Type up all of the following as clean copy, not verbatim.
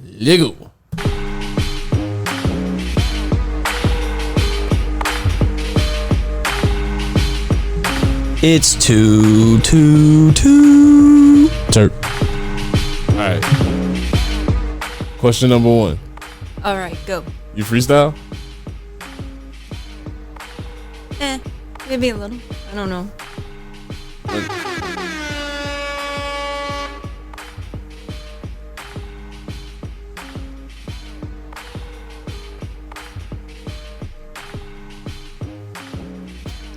Lego. It's 2 Turp. All right. Question number 1. All right, go. You freestyle? Maybe a little. I don't know.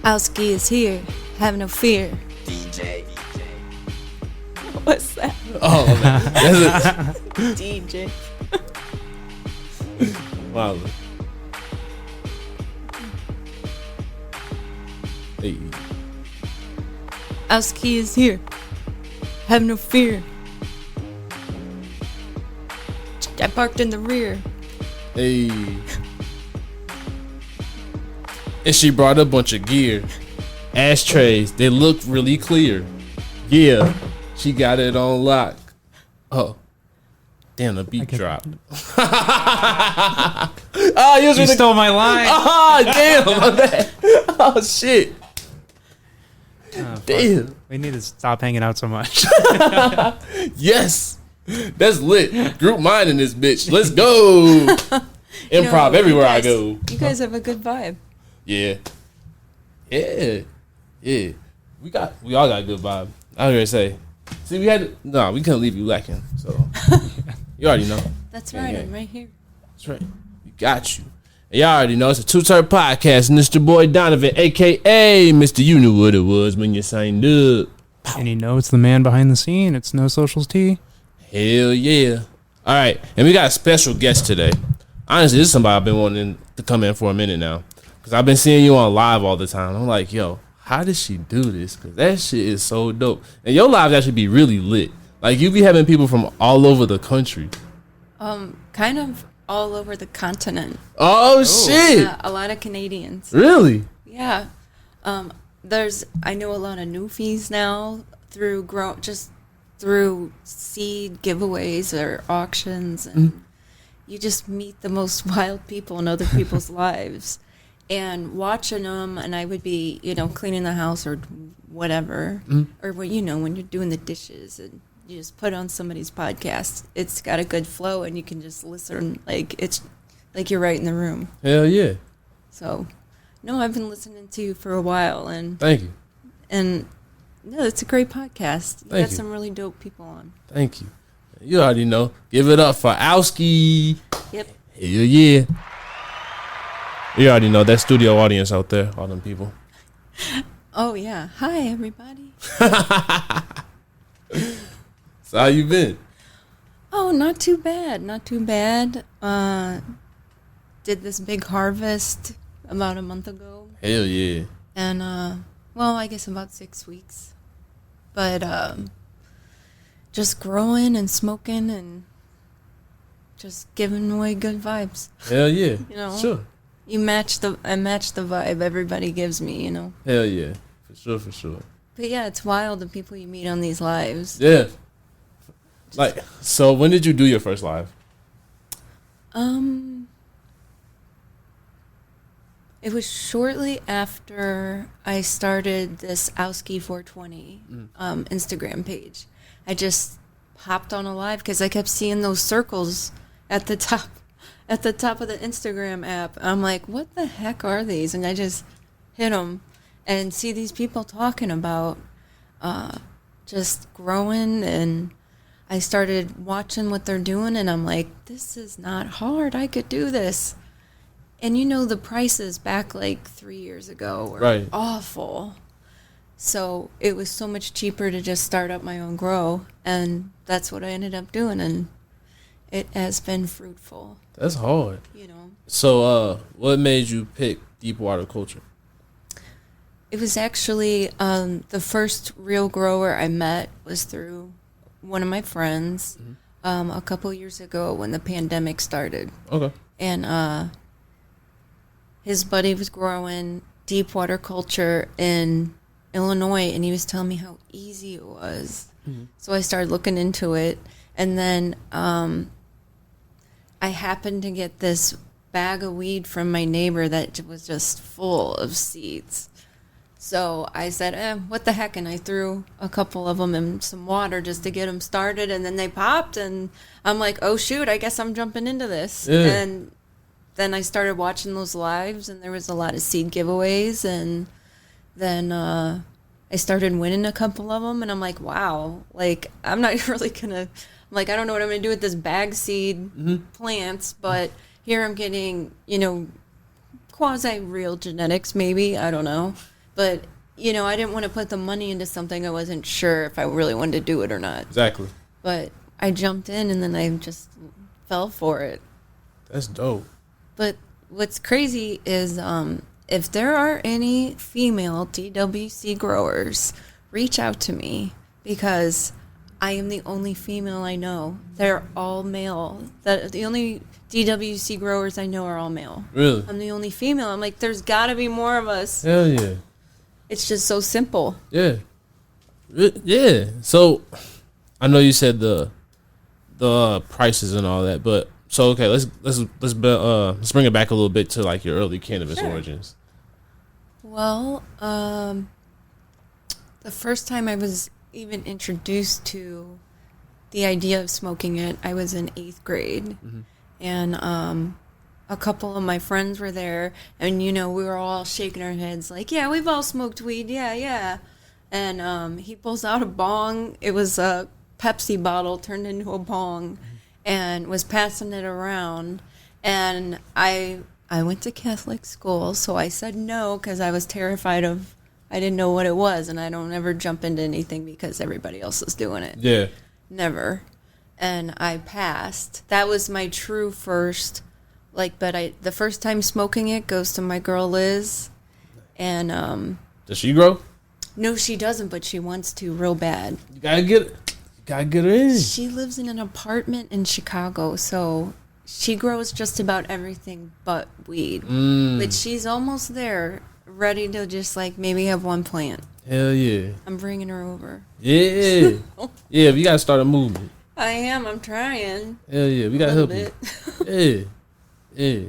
Owski is here. Have no fear. DJ. What's that? Oh, man. That's DJ. wow. Hey. Owski is here. Have no fear. I parked in the rear. Hey. And she brought a bunch of gear. Ashtrays, they look really clear. Yeah, she got it on lock. Oh. Damn, the beat dropped. Oh, you stole my line. Oh, damn, my bad. Oh, shit. Damn. We need to stop hanging out so much. Yes. That's lit. Group mind in this bitch. Let's go. Improv everywhere I go. You guys have a good vibe. Yeah. Yeah. Yeah. We all got a good vibe. I was gonna say. See, we couldn't leave you lacking. So you already know. That's right, yeah. I'm right here. That's right. We got you. And y'all already know it's a two-turn podcast, and it's your boy Donovan, aka Mr. You Knew What It Was when you signed up. And you know it's the man behind the scene. It's SomeSocialsT. Hell yeah. All right. And we got a special guest today. Honestly, this is somebody I've been wanting to come in for a minute now. Because I've been seeing you on live all the time. I'm like, yo, how did she do this? Because that shit is so dope. And your lives actually be really lit. Like, you be having people from all over the country. Kind of all over the continent. Oh, shit. Yeah, a lot of Canadians. Really? Yeah. I know a lot of newfies now through seed giveaways or auctions, and you just meet the most wild people in other people's lives. And watching them, and I would be, cleaning the house or whatever, or when you're doing the dishes, and you just put on somebody's podcast. It's got a good flow, and you can just listen it's like you're right in the room. Hell yeah. So, no, I've been listening to you for a while, and thank you. And no, it's a great podcast. You got some really dope people on. Thank you. You already know. Give it up for Owski. Yep. Hell yeah. You already know that studio audience out there, all them people. Oh yeah. Hi everybody. So how you been? Oh, not too bad. Not too bad. Did this big harvest about a month ago. Hell yeah. And I guess about 6 weeks. But just growing and smoking and just giving away good vibes. Hell yeah. Sure. I match the vibe everybody gives me, Hell yeah. For sure. But yeah, it's wild the people you meet on these lives. Yeah. So when did you do your first live? It was shortly after I started this Owski FourTwenty Instagram page. I just hopped on a live because I kept seeing those circles at the top of the Instagram app. I'm like, what the heck are these? And I just hit them and see these people talking about just growing, and I started watching what they're doing, and I'm like, this is not hard. I could do this. And the prices back like 3 years ago were awful. So it was so much cheaper to just start up my own grow, and that's what I ended up doing, and it has been fruitful. That's hard. So what made you pick deep water culture? It was actually the first real grower I met was through one of my friends a couple years ago when the pandemic started. Okay. And his buddy was growing deep water culture in Illinois, and he was telling me how easy it was. So I started looking into it, and then I happened to get this bag of weed from my neighbor that was just full of seeds. So I said, what the heck? And I threw a couple of them in some water just to get them started. And then they popped. And I'm like, oh, shoot, I guess I'm jumping into this. Yeah. And then I started watching those lives. And there was a lot of seed giveaways. And then I started winning a couple of them. And I'm like, wow, like, I'm not really going to, like, I don't know what I'm going to do with this bag seed plants. But here I'm getting, you know, quasi-real genetics maybe. I don't know. But, you know, I didn't want to put the money into something I wasn't sure if I really wanted to do it or not. Exactly. But I jumped in and then I just fell for it. That's dope. But what's crazy is if there are any female DWC growers, reach out to me because I am the only female I know. They're all male. The only DWC growers I know are all male. Really? I'm the only female. I'm like, there's got to be more of us. Hell yeah. It's just so simple. Yeah. Yeah. So I know you said the prices and all that, but so okay, let's bring it back a little bit to like your early cannabis origins. Well, the first time I was even introduced to the idea of smoking it, I was in 8th grade, and a couple of my friends were there, and, you know, we were all shaking our heads like, yeah, we've all smoked weed, yeah. And he pulls out a bong. It was a Pepsi bottle turned into a bong and was passing it around. And I went to Catholic school, so I said no because I was terrified of, I didn't know what it was, and I don't ever jump into anything because everybody else is doing it. Yeah. Never. And I passed. That was my true first. Like, but the first time smoking it goes to my girl Liz, and Does she grow? no, she doesn't, but she wants to real bad. You gotta get her in. She lives in an apartment in Chicago, so she grows just about everything but weed. But she's almost there, ready to just like maybe have one plant. Hell yeah. I'm bringing her over. Yeah. Yeah, we gotta start a movement. I am. I'm trying. Hell yeah, we gotta help you. Bit. Yeah.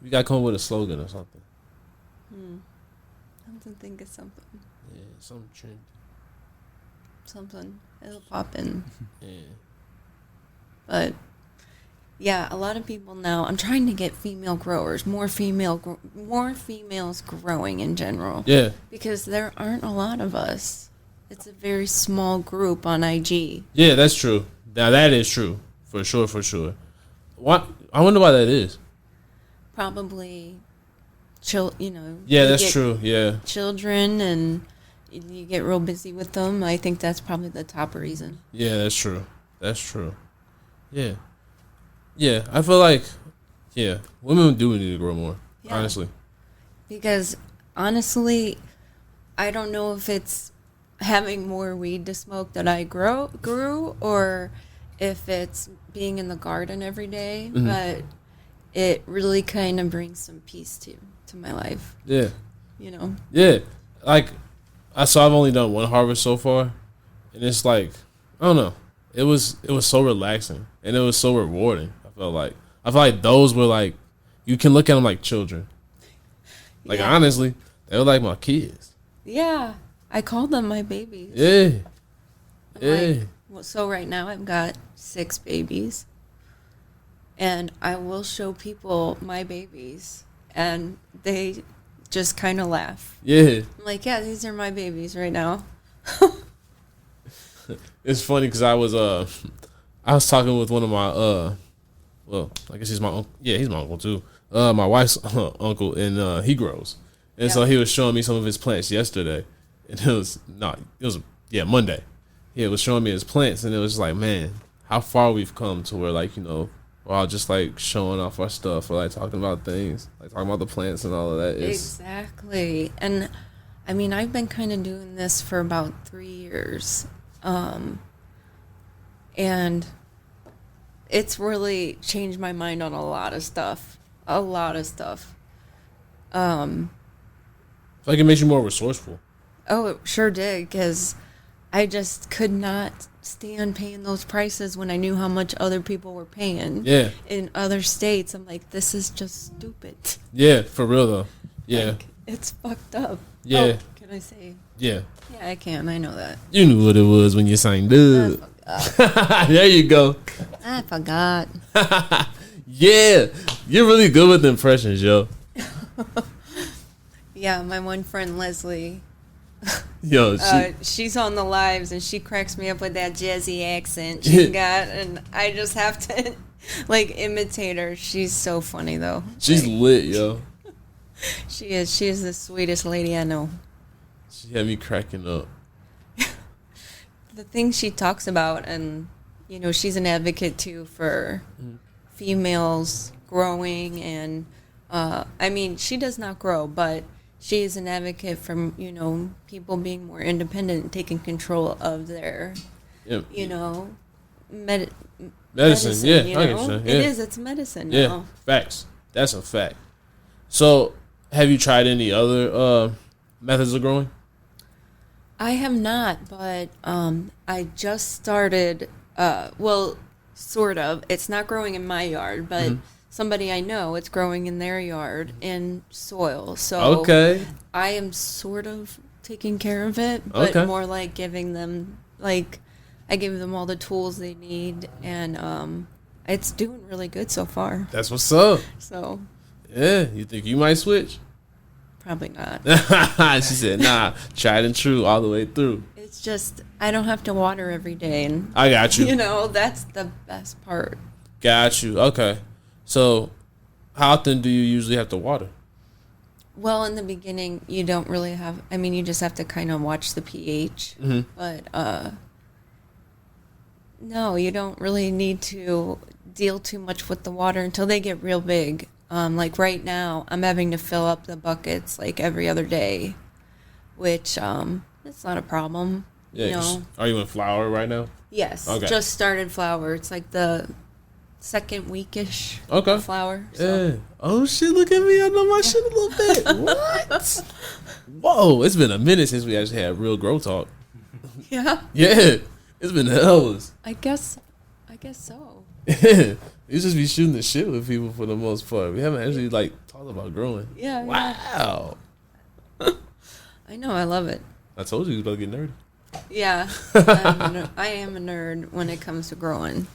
We gotta come up with a slogan or something. I have to think of something. Yeah, something trendy. Something. It'll pop in. Yeah. But yeah, a lot of people now. I'm trying to get female growers, more females growing in general. Yeah. Because there aren't a lot of us. It's a very small group on IG. Yeah, that's true. Now that is true. For sure. What? I wonder why that is. Probably, Yeah, you that's get true. Yeah. children and you get real busy with them. I think that's probably the top reason. Yeah, that's true. Yeah. Yeah, I feel like, women do need to grow more, Yeah. honestly. Because honestly, I don't know if it's having more weed to smoke that I grew or if it's being in the garden every day, but it really kind of brings some peace to my life. Yeah. Yeah. Like, I've only done one harvest so far, and it's like, I don't know. It was so relaxing, and it was so rewarding. I feel like those were like, you can look at them like children. Like, honestly, they were like my kids. Yeah. I call them my babies. Yeah. So right now I've got 6 babies. And I will show people my babies. And they just kind of laugh. Yeah. I'm like, yeah, these are my babies right now. It's funny because I was talking with one of my well, I guess he's my uncle. Yeah, he's my uncle too. My wife's uncle, and he grows. And so he was showing me some of his plants yesterday. And it was Monday. Yeah, it was showing me his plants, and it was just like, man, how far we've come to where, like, we're all just like showing off our stuff or like talking about things, like talking about the plants and all of that. Exactly. And I mean, I've been kind of doing this for about 3 years. And it's really changed my mind on a lot of stuff. I feel like it makes you more resourceful. Oh, it sure did, because I just could not stand paying those prices when I knew how much other people were paying. Yeah. In other states, I'm like, this is just stupid. Yeah, for real though. Yeah. Like, it's fucked up. Yeah. Oh, can I say? Yeah. Yeah, I can. I know that. You knew what it was when you sang, dude. There you go. I forgot. Yeah. You're really good with impressions, yo. Yeah, my one friend Leslie. Yo, she's on the lives and she cracks me up with that jazzy accent she got, and I just have to like imitate her. She's so funny though. She's lit, yo. She is. She is the sweetest lady I know. She had me cracking up. The things she talks about, and you know, she's an advocate too for females growing, and I mean, she does not grow, but she is an advocate for, you know, people being more independent and taking control of their, you know, medicine. Yeah, you know? 100%, yeah. It is. It's medicine. Yeah, Now. facts. That's a fact. So, have you tried any other methods of growing? I have not, but I just started. Well, sort of. It's not growing in my yard, but somebody I know, it's growing in their yard in soil. So okay, I am sort of taking care of it, but more like giving them, like, I give them all the tools they need, and it's doing really good so far. That's what's up. So yeah, you think you might switch? probably not. She said, "Nah, tried and true all the way through." It's just I don't have to water every day, and I got you. You know, that's the best part. Got you. Okay. So, how often do you usually have to water? Well, in the beginning, you don't really have. I mean, you just have to kind of watch the pH. But no, you don't really need to deal too much with the water until they get real big. Like right now, I'm having to fill up the buckets like every other day, which it's not a problem. Yeah. You know? Are you in flower right now? Yes. Okay. Just started flower. It's like the second weekish flower. So. Yeah. Oh shit! Look at me. I know my shit a little bit. What? Whoa! It's been a minute since we actually had real grow talk. Yeah. Yeah. It's been hells. I guess so. Yeah. You just be shooting the shit with people for the most part. We haven't actually like talked about growing. Yeah. Wow. I know. I love it. I told you it was about to get nerdy. Yeah. I am a nerd when it comes to growing.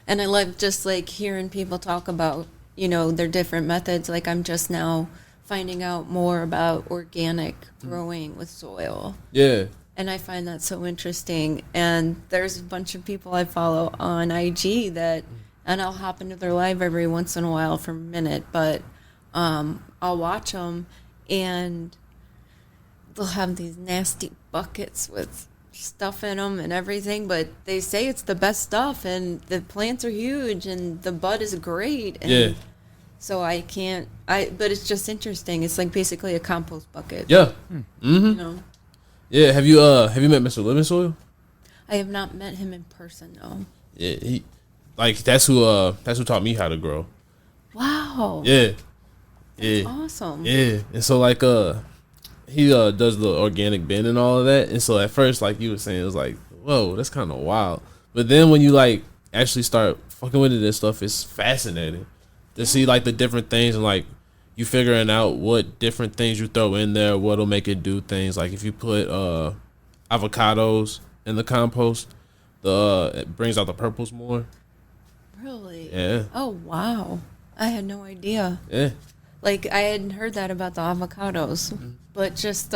And I love just like hearing people talk about, you know, their different methods. Like I'm just now finding out more about organic growing with soil. Yeah. And I find that so interesting. And there's a bunch of people I follow on IG that, and I'll hop into their live every once in a while for a minute, but I'll watch them and they'll have these nasty buckets with stuff in them and everything, but they say it's the best stuff and the plants are huge and the bud is great. And Yeah. so but it's just interesting. It's like basically a compost bucket. Yeah. You know? Yeah. Have you met Mr. Living Soil? I have not met him in person, no. Yeah. That's who taught me how to grow. Wow. Yeah. That's awesome. Yeah. And so like he does the organic bin and all of that. And so at first, like you were saying, it was like, whoa, that's kind of wild. But then when you like actually start fucking with it and stuff, it's fascinating to see like the different things and like you figuring out what different things you throw in there, what'll make it do things. Like if you put avocados in the compost, it brings out the purples more. Really? Yeah. Oh, wow. I had no idea. Yeah. Like, I hadn't heard that about the avocados. But just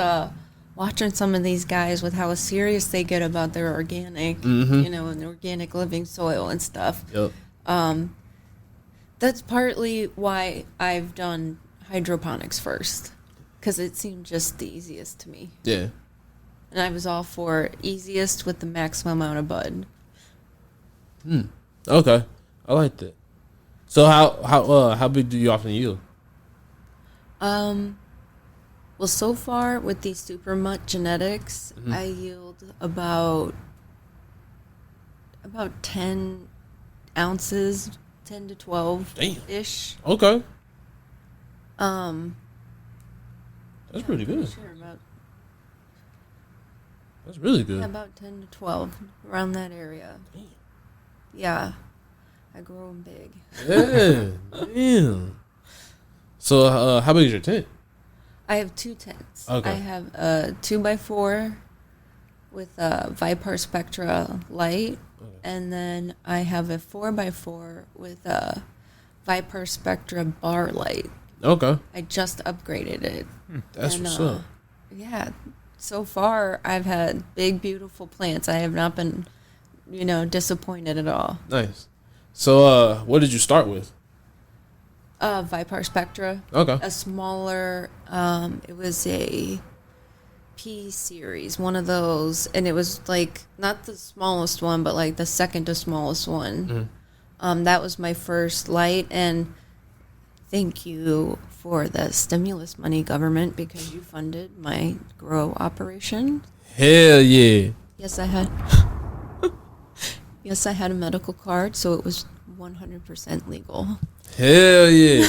watching some of these guys with how serious they get about their organic, you know, and organic living soil and stuff. Yep. That's partly why I've done hydroponics first. Because it seemed just the easiest to me. Yeah. And I was all for easiest with the maximum amount of bud. Okay. I like that. So how big do you often yield? Well, so far with these Supermutt Genetics, I yield about 10 ounces, 10 to 12 ish. Okay. That's pretty good. Sure about. That's really good. Yeah, about 10 to 12, around that area. Damn. Yeah. I grow them big. Yeah. Damn. So, how big is your tent? I have 2 tents. Okay. I have a 2x4 with a Vipar Spectra light, and then I have a 4x4 with a Vipar Spectra bar light. Okay. I just upgraded it. That's what's up. Yeah. So far, I've had big, beautiful plants. I have not been, disappointed at all. Nice. So, what did you start with? Vipar Spectra. Okay. A smaller, it was a P series, one of those, and it was like not the smallest one, but like the second to smallest one. Mm-hmm. That was my first light, and thank you for the stimulus money, government, because you funded my grow operation. Hell yeah. Yes, I had. Yes, I had a medical card, so it was 100% legal. Hell yeah.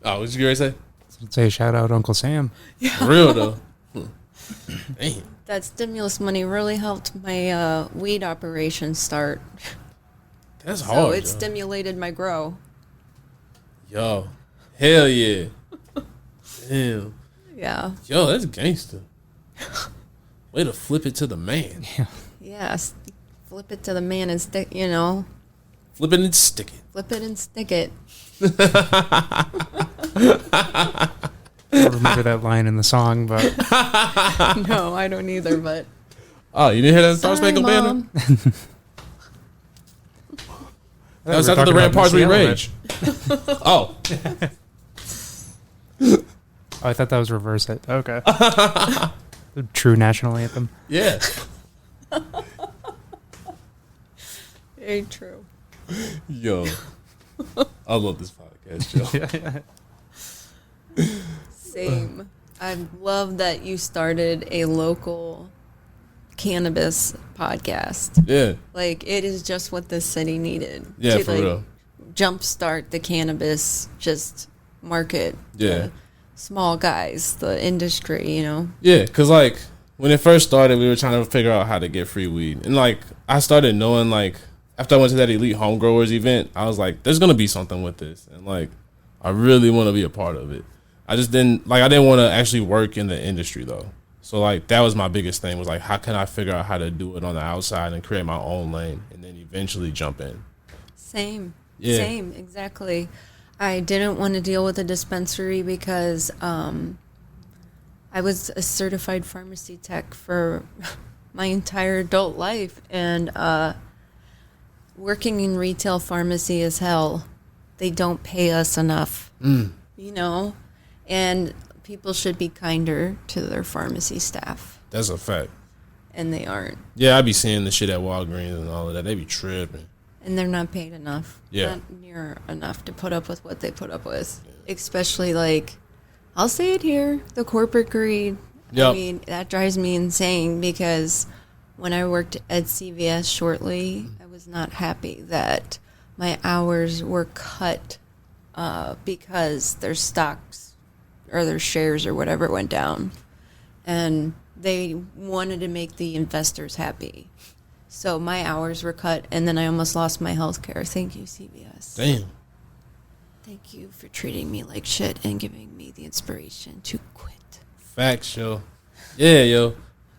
Oh, what you gonna say? Say shout out Uncle Sam. For real though. Damn. That stimulus money really helped my weed operation start. That's So hard. it stimulated my grow. Yo. Hell yeah. Damn. Yeah. Yo, that's gangster. Way to flip it to the man. Yes. Flip it to the man and stick, Flip it and stick it. flip it and stick it. I don't remember that line in the song, but No, I don't either, but. Oh, you didn't hear that Star Sorry, Spangled Banner? Mom. That was we were after the talking about Ramparts Missy Rage. Oh. oh, I thought that was reverse it. Okay. The true national anthem. Yeah. Very true. Yo. I love this podcast, Joe. Same. I love that you started a local cannabis podcast. Yeah. Like, it is just what the city needed. Yeah, to, for like, real. jumpstart the cannabis just market. Yeah. The small guys, the industry, Yeah, because, like, when it first started, we were trying to figure out how to get free weed. And, like, I started knowing, like, after I went to that Elite Home Growers event, I was like, there's going to be something with this. And, like, I really want to be a part of it. I didn't want to actually work in the industry, though. So, like, that was my biggest thing, was, like, how can I figure out how to do it on the outside and create my own lane and then eventually jump in? Same. Yeah. Same, exactly. I didn't want to deal with a dispensary because I was a certified pharmacy tech for my entire adult life. And working in retail pharmacy is hell. They don't pay us enough, and people should be kinder to their pharmacy staff. That's a fact. And they aren't. Yeah, I be seeing the shit at Walgreens and all of that. They be tripping. And they're not paid enough. Yeah. Not near enough to put up with what they put up with. Especially, like, I'll say it here, the corporate greed. Yep. I mean, that drives me insane because when I worked at CVS shortly, I was not happy that my hours were cut because their stocks or their shares or whatever went down. And they wanted to make the investors happy. So my hours were cut, and then I almost lost my health care. Thank you, CVS. Damn. Thank you for treating me like shit and giving me the inspiration to quit. Facts, yo. Yeah, yo.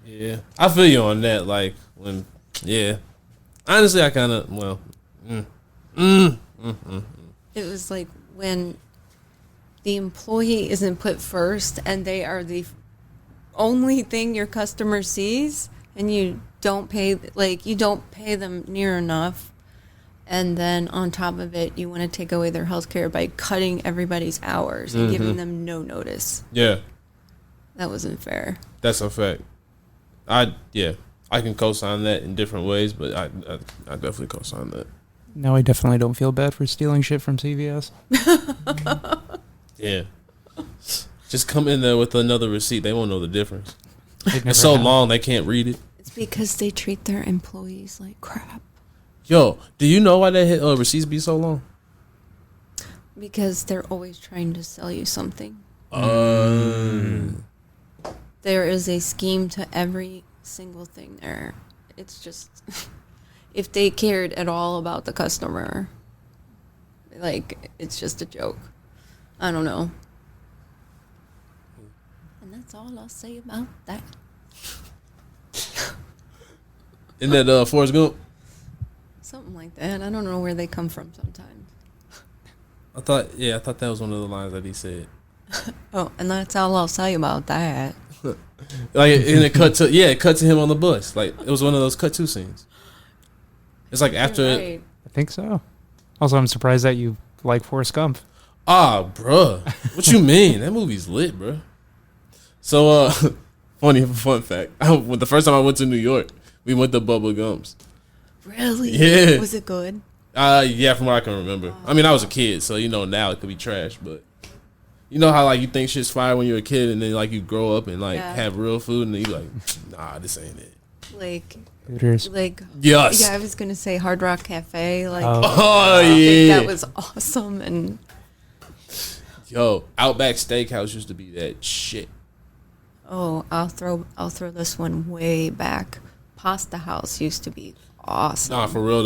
Yeah. I feel you on that. Like, when, yeah. Honestly, I kind of, well, It was like when the employee isn't put first and they are the only thing your customer sees, and you don't pay them near enough, and then on top of it you want to take away their health care by cutting everybody's hours and giving them no notice. yeah, That wasn't fair. that's a fact. I can co-sign that in different ways, but I definitely co-sign that. Now I definitely don't feel bad for stealing shit from CVS. Yeah. Just come in there with another receipt. They won't know the difference. It never It's so happened. long they can't read it. It's because they treat their employees like crap. Yo, do you know why that receipts be so long? Because they're always trying to sell you something. Mm. There is a scheme to every single thing there. It's just if they cared at all about the customer, like it's just a joke. I don't know. And that's all I'll say about that. Isn't that Forrest Gump? Something like that. I don't know where they come from sometimes. I thought that was one of the lines that he said. Oh, and that's all I'll say about that. Like, and it cut to him on the bus. Like, it was one of those cut to scenes. It's like after You're it. right. I think so. Also, I'm surprised that you like Forrest Gump. Ah, bruh. What you mean? That movie's lit, bruh. So, fun fact. When the first time I went to New York, we went to Bubba Gumps. Really? Yeah. Was it good? Yeah, from what I can remember. I mean, I was a kid, so now it could be trash, but you know how like you think shit's fire when you're a kid, and then like you grow up and like have real food, and then you like, nah, this ain't it. Like, Hooters. like yes. Yeah, I was gonna say Hard Rock Cafe. Like, Oh I think yeah, that was awesome. And yo, Outback Steakhouse used to be that shit. oh, I'll throw this one way back. Pasta House used to be awesome. Nah, for real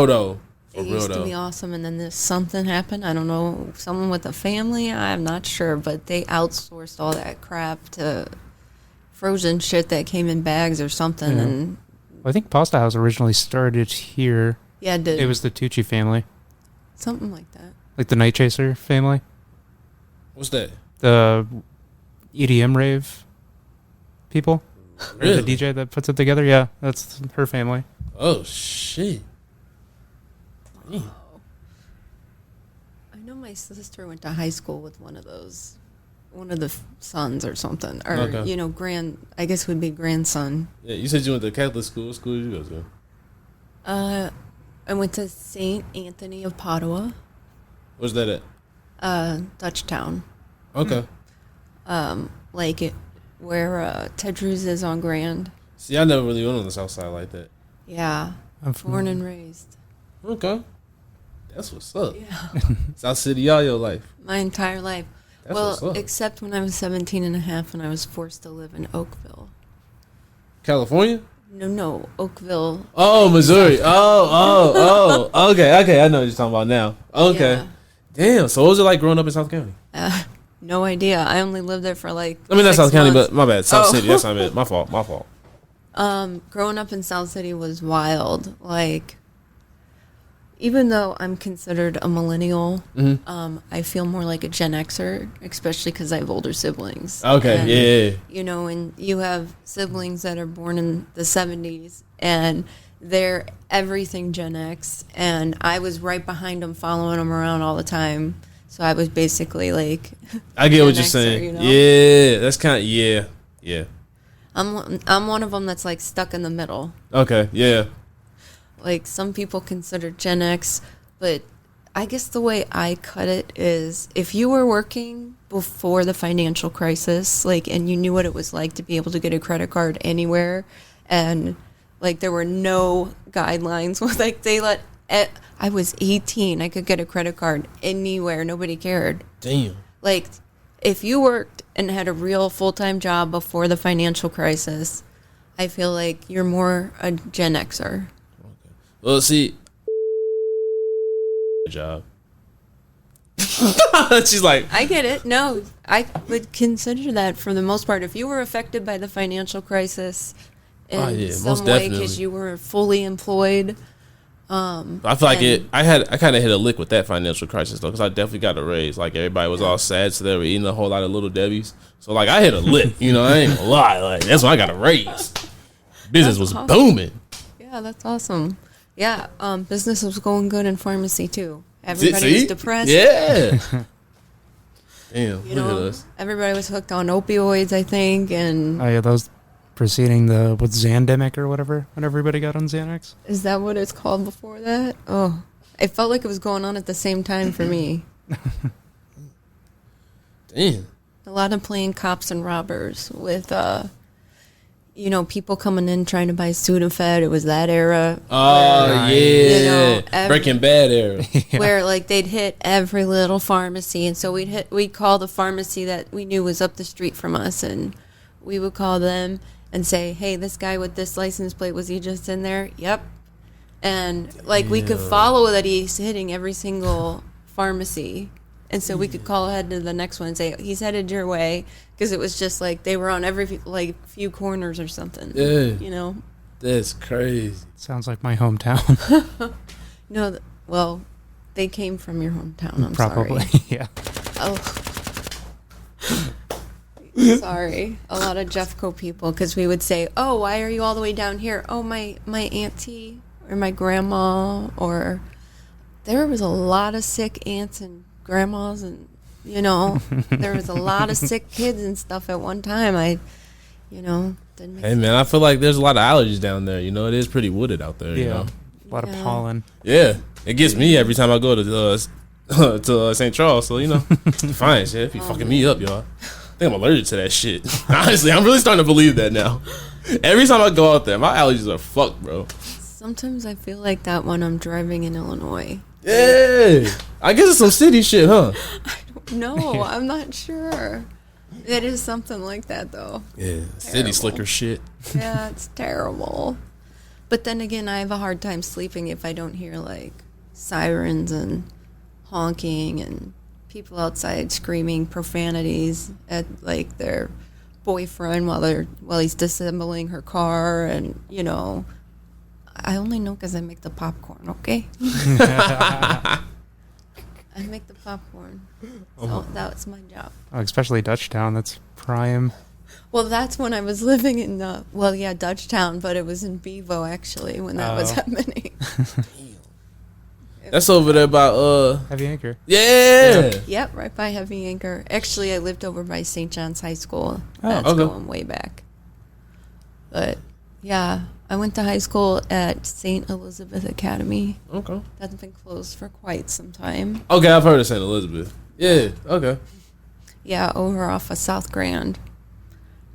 though. It used to be awesome, and then something happened. I don't know, someone with a family. I'm not sure, but they outsourced all that crap to frozen shit that came in bags or something. Yeah. And I think Pasta House originally started here. yeah, It was the Tucci family, something like that. like the Night Chaser family, What's that? the EDM rave people. Really? Or the DJ that puts it together. Yeah, that's her family. Oh shit. I know my sister went to high school with one of the sons or something, or Okay. I guess would be grandson. Yeah, you said you went to Catholic school. What school did you go to? I went to St. Anthony of Padua, Where's that at? Dutchtown, Okay. like it where Ted Cruz is on Grand. See, I never really went on the south side like that. Yeah, I'm born and raised. Okay. That's what's up. Yeah, South City all your life. my entire life. That's what's Well, up. except when I was 17 and a half and I was forced to live in Oakville. California? No, Oakville. Oh, Missouri. Oh. Okay. I know what you're talking about now. Okay. Yeah. Damn. So what was it like growing up in South County? No idea. I only lived there for like. I mean, not 6 South County, months. but my bad. South Oh. City. That's what I meant. My fault. Growing up in South City was wild. Like, even though I'm considered a millennial, I feel more like a Gen Xer, especially because I have older siblings. Okay. And, Yeah. You know, and you have siblings that are born in the 70s, and they're everything Gen X, and I was right behind them, following them around all the time. So I was basically like, I get Gen what you're Xer, saying. you know? Yeah. That's kind of, yeah. I'm one of them that's like stuck in the middle. Okay. Yeah. Like, some people consider Gen X, but I guess the way I cut it is if you were working before the financial crisis, like, and you knew what it was like to be able to get a credit card anywhere, and like there were no guidelines, like I was 18, I could get a credit card anywhere, nobody cared. Damn. Like, if you worked and had a real full-time job before the financial crisis, I feel like you're more a Gen Xer. Well, see. Job. She's like, I get it. No, I would consider that for the most part. If you were affected by the financial crisis in most some way definitely. because you were fully employed, I feel like I kind of hit a lick with that financial crisis though, because I definitely got a raise. Like everybody was all sad, so they were eating a whole lot of Little Debbie's. So like I hit a lick, you know. I ain't gonna lie, like that's when I got a raise. Business was awesome. booming. yeah, that's awesome. Yeah, business was going good in pharmacy too. Everybody was depressed. Yeah. Damn, You look at know, us. everybody was hooked on opioids, I think, and Oh yeah, that was preceding the Xandemic or whatever when everybody got on Xanax. is that what it's called before that? Oh, it felt like it was going on at the same time for me. Damn. A lot of playing cops and robbers with, people coming in trying to buy Sudafed. It was that era. Oh where, yeah, Breaking Bad era. where like they'd hit every little pharmacy, and so we'd call the pharmacy that we knew was up the street from us, and we would call them, and say, hey, this guy with this license plate, was he just in there? Yep. And like we could follow that he's hitting every single pharmacy. And so we could call ahead to the next one and say, he's headed your way. Because it was just like they were on every like few corners or something. Yeah. You know? That's crazy. Sounds like my hometown. No, well, they came from your hometown. I'm Probably, sorry. yeah. Oh. Sorry. A lot of Jeffco people, because we would say, oh, why are you all the way down here? Oh, my auntie or my grandma, or there was a lot of sick aunts and grandmas, and, you know, there was a lot of sick kids and stuff at one time. Didn't make Hey, man, I feel like there's a lot of allergies down there. You know, it is pretty wooded out there, you know? A lot of pollen. Yeah. It gets me every time I go to St. Charles, so, you know, fine shit. Be fucking me up, y'all. I think I'm allergic to that shit. Honestly, I'm really starting to believe that now. Every time I go out there, my allergies are fucked, bro. Sometimes I feel like that when I'm driving in Illinois. Yeah. I guess it's some city shit, huh? No, I'm not sure. It is something like that, though. Yeah, city slicker shit. Yeah, it's terrible. But then again, I have a hard time sleeping if I don't hear, like, sirens and honking and people outside screaming profanities at, like, their boyfriend while he's disassembling her car. And, you know, I only know because I make the popcorn, okay? I make the popcorn. So that's my job. Oh, especially Dutchtown. That's prime. Well, that's when I was living in Dutchtown, but it was in Bevo, actually, when that was happening. That's over there by, Heavy Anchor. Yeah. Yep, right by Heavy Anchor. Actually, I lived over by St. John's High School. Oh, That's okay. going way back. But, yeah, I went to high school at St. Elizabeth Academy. Okay. That's been closed for quite some time. Okay, I've heard of St. Elizabeth. Yeah, okay. Yeah, over off of South Grand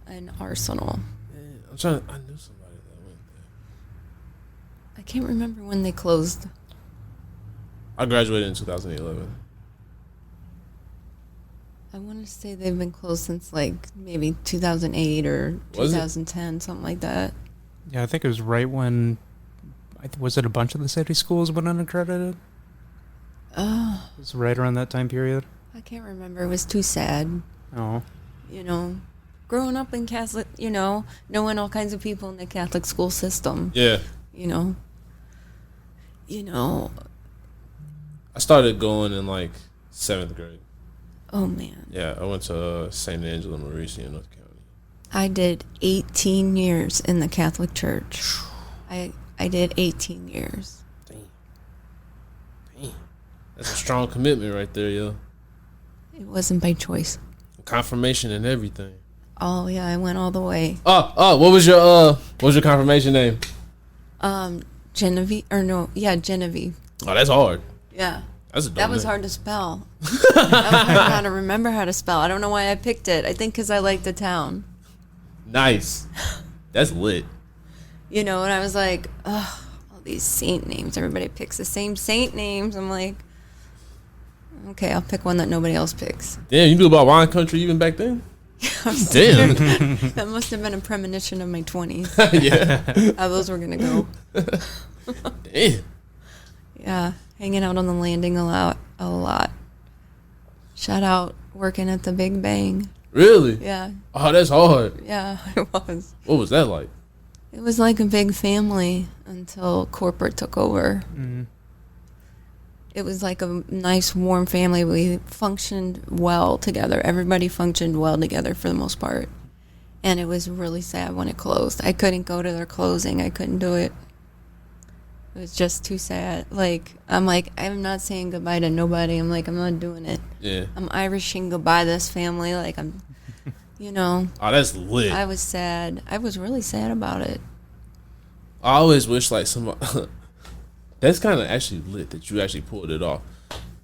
and Arsenal. Yeah, I knew somebody that went there. I can't remember when they closed. I graduated in 2011. I want to say they've been closed since like maybe 2008 or Was it? 2010, something like that. Yeah, I think it was right when... Was it a bunch of the city schools went unaccredited? Oh, It was right around that time period. I can't remember. It was too sad. Oh. You know, growing up in Catholic, you know, knowing all kinds of people in the Catholic school system. Yeah. You know, I started going in like 7th grade. oh man. Yeah, I went to St. Angela Maurice in North County. I did 18 years in the Catholic Church. I did 18 years. Damn. That's a strong commitment right there, yo. It wasn't by choice. Confirmation and everything. Oh yeah, I went all the way. What was your confirmation name? Genevieve. Oh, that's hard. Yeah. That's a dumb That was name. hard to spell. That was hard how to remember how to spell. I don't know why I picked it. I think because I liked the town. Nice. That's lit. You know, and I was like, ugh, all these saint names. Everybody picks the same saint names. I'm like, okay, I'll pick one that nobody else picks. Damn, you knew about wine country even back then? Damn. That must have been a premonition of my 20s. Yeah. How those were going to go. Damn. Yeah, hanging out on the landing a lot. Shout out working at the Big Bang. Really? Yeah, Oh, that's hard. yeah, it was. What was that like? It was like a big family until corporate took over. Mm. It was like a nice, warm family. We functioned well together. Everybody functioned well together for the most part. And it was really sad when it closed. I couldn't go to their closing. I couldn't do it. It was just too sad. Like, I'm not saying goodbye to nobody. I'm not doing it. Yeah. I'm Irishing goodbye this family. Like, I'm, you know. Oh, that's lit. I was sad. I was really sad about it. I always wish like somebody. That's kind of actually lit that you actually pulled it off.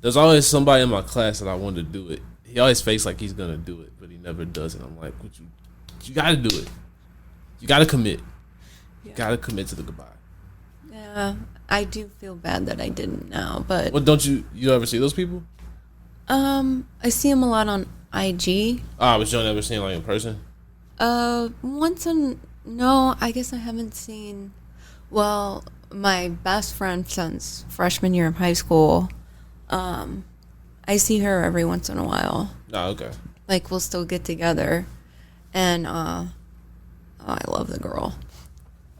There's always somebody in my class that I wanted to do it. He always fakes like he's gonna do it, but he never does it. I'm like, you gotta do it. You gotta commit. You gotta commit to the goodbye. Yeah, I do feel bad that I didn't now, but What don't you ever see those people? I see them a lot on IG. But you don't ever see them like in person? Once in No, I guess I haven't seen. Well, my best friend since freshman year of high school, I see her every once in a while. Oh, okay. Like, we'll still get together. And, I love the girl.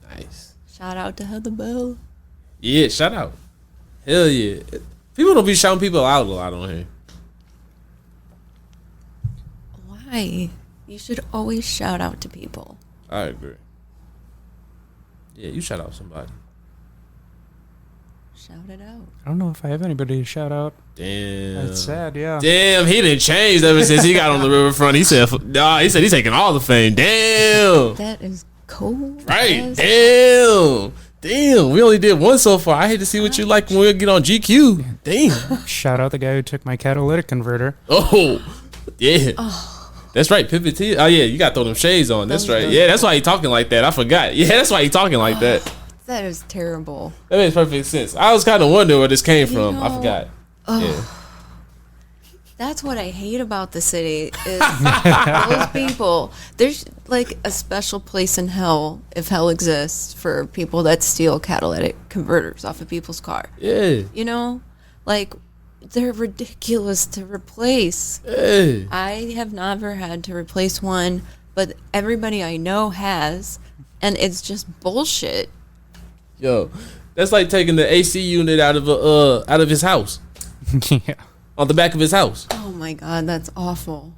Nice. Shout out to Heather Bell. Yeah, shout out. Hell yeah. People don't be shouting people out a lot on here. Why? You should always shout out to people. I agree. Yeah, you shout out somebody. Shout it out. I don't know if I have anybody to shout out. Damn. That's sad, yeah. Damn, he didn't change ever since he got on the riverfront. He said he's taking all the fame. Damn. That is cold. Right. Damn. Damn. We only did one so far. I hate to see what you like when we get on GQ. Damn. Shout out the guy who took my catalytic converter. Oh. Yeah. That's right, Pivot T. Oh yeah, you got to throw them shades on. That's right. Yeah, that's why he talking like that. I forgot. Yeah, that's why he talking like that. That is terrible. That makes perfect sense. I was kind of wondering where this came from. I know, forgot. Yeah. That's what I hate about the city is those people. There's like a special place in hell, if hell exists, for people that steal catalytic converters off of people's car. Yeah. You know, like they're ridiculous to replace. Hey. I have never had to replace one, but everybody I know has, and it's just bullshit. Yo, that's like taking the AC unit out of his house. Yeah. On the back of his house. Oh my god, that's awful.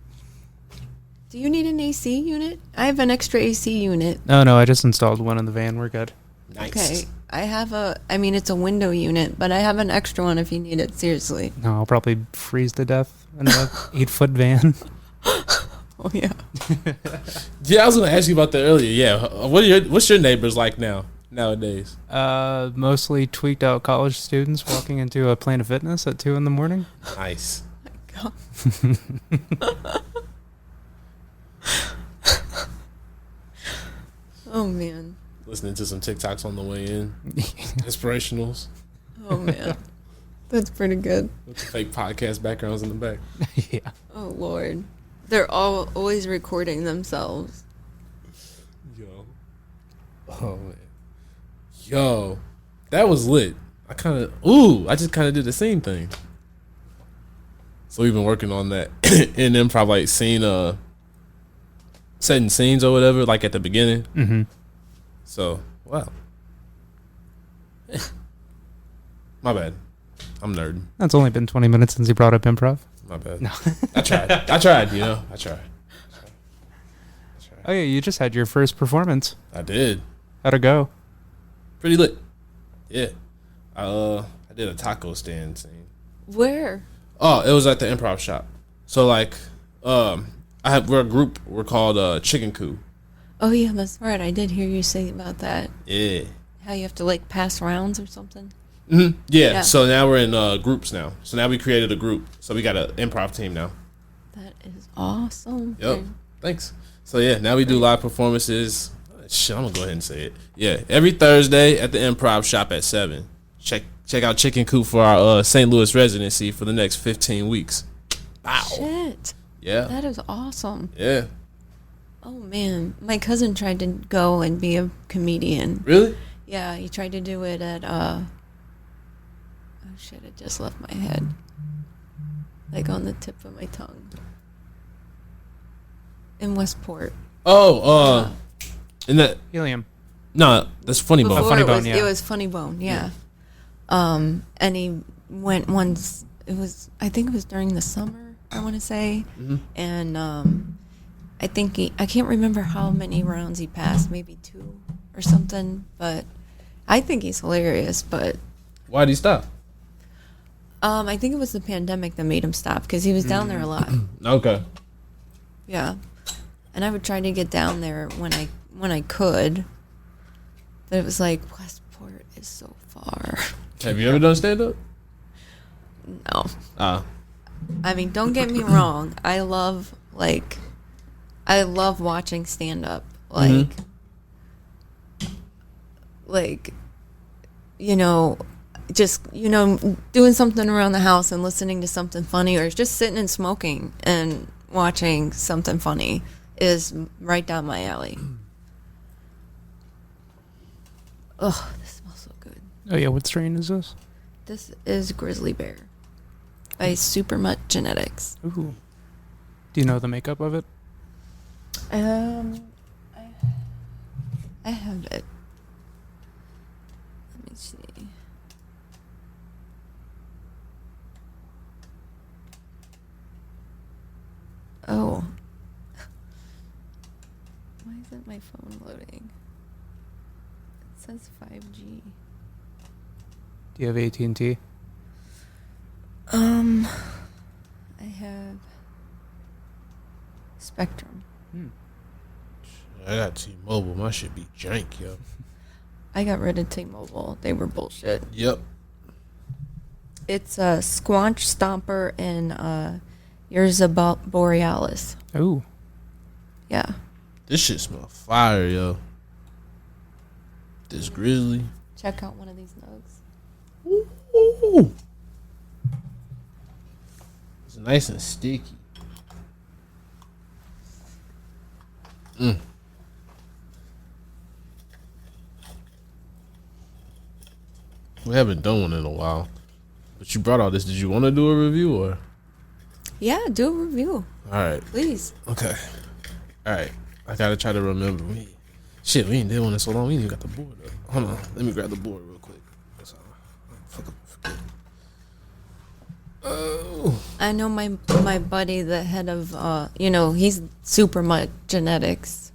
Do you need an AC unit? I have an extra AC unit. No, I just installed one in the van. We're good. Nice. Okay, it's a window unit, but I have an extra one if you need it, seriously. No, I'll probably freeze to death in a 8-foot van. Oh yeah. Yeah, I was gonna ask you about that earlier. Yeah, what's your neighbors like nowadays? Mostly tweaked out college students walking into a Planet Fitness at 2 in the morning. Nice. Oh my God. Oh man. Listening to some TikToks on the way in. Inspirationals. Oh man. That's pretty good. With the fake podcast backgrounds in the back. Yeah. Oh Lord. They're always recording themselves. Yo. Oh man. Yo. That was lit. I just kind of did the same thing. So we've been working on that in improv, like setting scenes or whatever, like at the beginning. Mm-hmm. So, wow. My bad. I'm nerd. That's only been 20 minutes since you brought up improv. My bad. No. I tried, you know. I tried. Oh, yeah, you just had your first performance. I did. How'd it go? Pretty lit. Yeah. I did a taco stand scene. Where? Oh, it was at the improv shop. So, like, we're a group. We're called Chicken Coup. Oh yeah, that's right. I did hear you say about that. Yeah. How you have to like pass rounds or something. Mm-hmm. Yeah. Yeah. So now we're in groups now. So now we created a group. So we got an improv team now. That is awesome. Yep. Thanks. So yeah, now we do live performances. Shit, I'm gonna go ahead and say it. Yeah, every Thursday at the improv shop at 7. Check out Chicken Coop for our St. Louis residency for the next 15 weeks. Wow. Shit. Yeah. That is awesome. Yeah. Oh man, my cousin tried to go and be a comedian. Really? Yeah, he tried to do it at oh shit, it just left my head. Like on the tip of my tongue. In Westport. Oh, in that Helium. no, that's Funny Bone. Before Funny it was, Bone, yeah. It was Funny Bone, yeah. And he went once. I think it was during the summer, I want to say. Mm-hmm. And I think I can't remember how many rounds he passed, maybe 2 or something. But I think he's hilarious. But Why did he stop? I think it was the pandemic that made him stop because he was down there a lot. Okay. Yeah, and I would try to get down there when I could. But it was like Westport is so far. Have you ever done stand up? No. I mean, don't get me wrong. I love watching stand up. Like, just, doing something around the house and listening to something funny, or just sitting and smoking and watching something funny is right down my alley. Oh, this smells so good. Oh yeah, what strain is this? This is Grizzly Bear by Supermutt Genetics. Ooh. Do you know the makeup of it? I have it. Let me see. Oh. Why isn't my phone loading? It says 5G. Do you have AT&T? I have Spectrum. I got T-Mobile. My shit be jank, yo. I got rid of T-Mobile. They were bullshit. Yep. It's a Squanch Stomper and Yerza Borealis. Oh. Yeah. This shit smell fire, yo. This Grizzly. Check out one of these nugs. Ooh. It's nice and sticky. We haven't done one in a while. But you brought all this. Did you want to do a review or? Yeah, do a review, All right. please. Okay. All right. I got to try to remember. We ain't did one in so long. We ain't even got the board up. Hold on. Let me grab the board real quick. That's all. Fuck up. Forget. Oh. I know my buddy, the head of, he's Supermutt Genetics.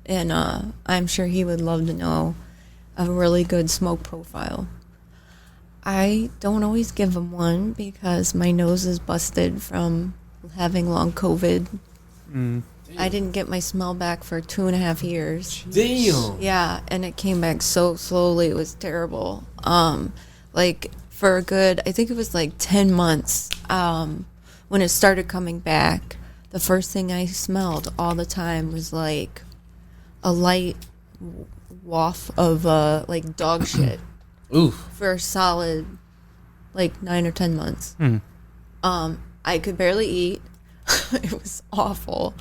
And I'm sure he would love to know a really good smoke profile. I don't always give him one because my nose is busted from having long COVID. I didn't get my smell back for 2.5 years. Damn. Yeah, and it came back so slowly. It was terrible. Like for a good, I think it was like 10 months. When it started coming back, the first thing I smelled all the time was like a light waft of like dog shit. Oof. For a solid like 9 or 10 months. I could barely eat. It was awful.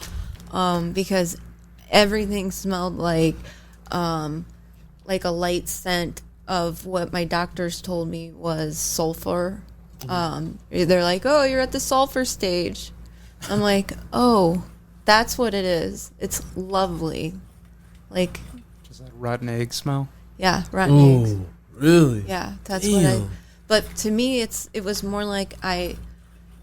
Because everything smelled like a light scent of what my doctors told me was sulfur. They're like, oh, you're at the sulfur stage. I'm like, oh, that's what it is. It's lovely. Like, Does that rotten egg smell? yeah, rotten eggs. Ooh, really? Yeah, that's Damn. what I. But to me, it was more like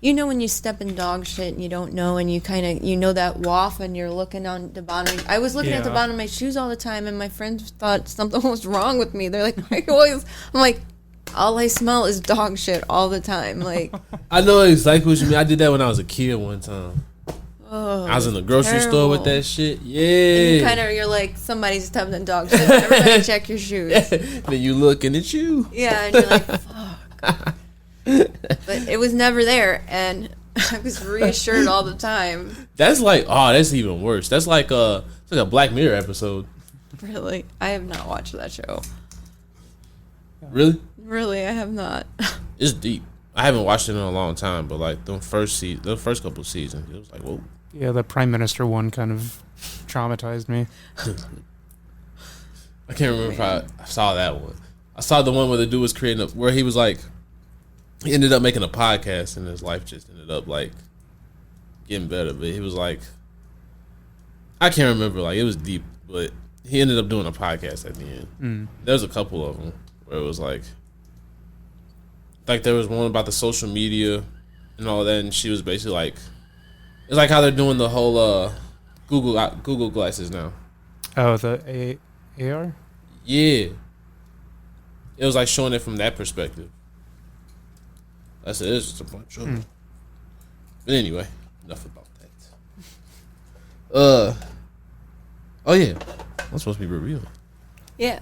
when you step in dog shit and you don't know, and you kind of that waft, and you're looking on the bottom. I was looking at the Yeah. bottom of my shoes all the time, and my friends thought something was wrong with me. They're like, "Why are you always?" I'm like, all I smell is dog shit all the time. Like, I know exactly what you mean. I did that when I was a kid one time. oh, I was in the grocery store with that shit. Yeah. and you're like, somebody's stepped in dog shit. Everybody check your shoes. Then you looking at you. Yeah, and you're like, fuck. But it was never there, and I was reassured all the time. That's like, that's even worse. That's like it's like a Black Mirror episode. Really? I have not watched that show. Really? Really, I have not. It's deep. I haven't watched it in a long time, but like the first couple seasons, it was like, whoa. Yeah, the Prime Minister one kind of traumatized me. I can't remember if I saw that one. I saw the one where the dude was where he was like, he ended up making a podcast and his life just ended up like getting better. But he was like, I can't remember, like it was deep, but he ended up doing a podcast at the end. There was a couple of them where it was like there was one about the social media and all that, and she was basically like, it's like how they're doing the whole Google glasses now. Oh, the AR? Yeah. It was like showing it from that perspective. That's it. It's just a bunch of them. But anyway, enough about that. Oh yeah, I'm supposed to be reviewing. Yeah.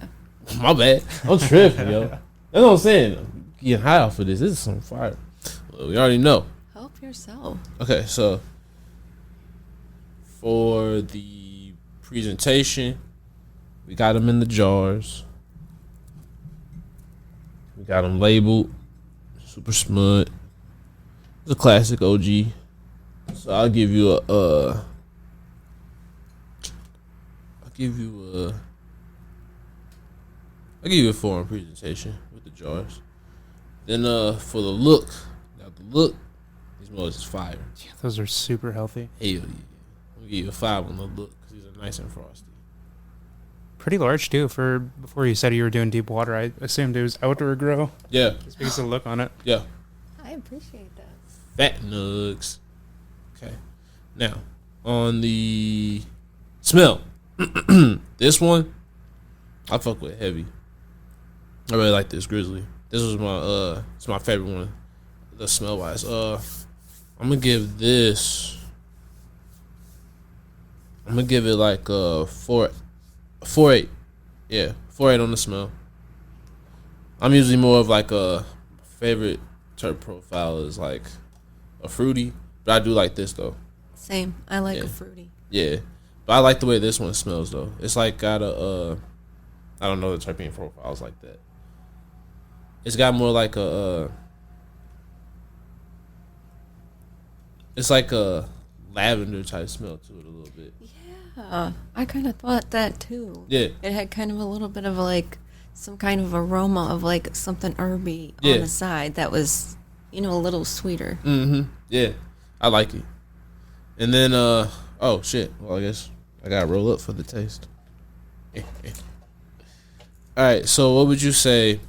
My bad. I'm tripping, yo. That's what I'm saying. I'm getting high off of this. This is some fire. Well, we already know. Help yourself. Okay, so for the presentation, we got them in the jars. We got them labeled Super Smut. It's a classic OG. So I'll give you a I'll give you a 4 on presentation with the jars. Then for the look, these mugs is fire. Yeah, those are super healthy. Hell yeah. I'll give you a 5 on the look because these are nice and frosty. Pretty large too. For before you said you were doing deep water, I assumed it was outdoor grow. Yeah. Just because of the look on it. Yeah. I appreciate that. Fat nugs. Okay. Now, on the smell. This one, I fuck with heavy. I really like this Grizzly. This was my it's my favorite one. The smell wise. I'm gonna give this. I'm gonna give it like a 4.8. Yeah, 4.8 on the smell. I'm usually more of like a favorite terp profile is like a fruity, but I do like this though. Same. I like a fruity. Yeah, but I like the way this one smells though. It's like got a I don't know the terpene profiles like that. It's got more like a it's like a lavender type smell to it a little bit. Yeah, I kind of thought that too. Yeah. It had kind of a little bit of like some kind of aroma of like something herby Yeah. on the side that was, a little sweeter. Mm-hmm. Yeah, I like it. And then oh shit. Well, I guess I gotta roll up for the taste. All right. So what would you say?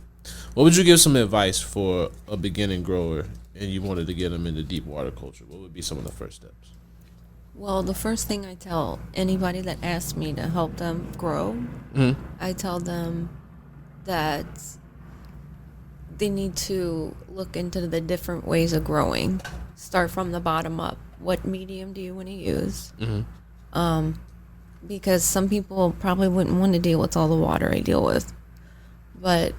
What would you give some advice for a beginning grower and you wanted to get them into deep water culture? What would be some of the first steps? Well, the first thing I tell anybody that asks me to help them grow, I tell them that they need to look into the different ways of growing. Start from the bottom up. What medium do you want to use? Because some people probably wouldn't want to deal with all the water I deal with. But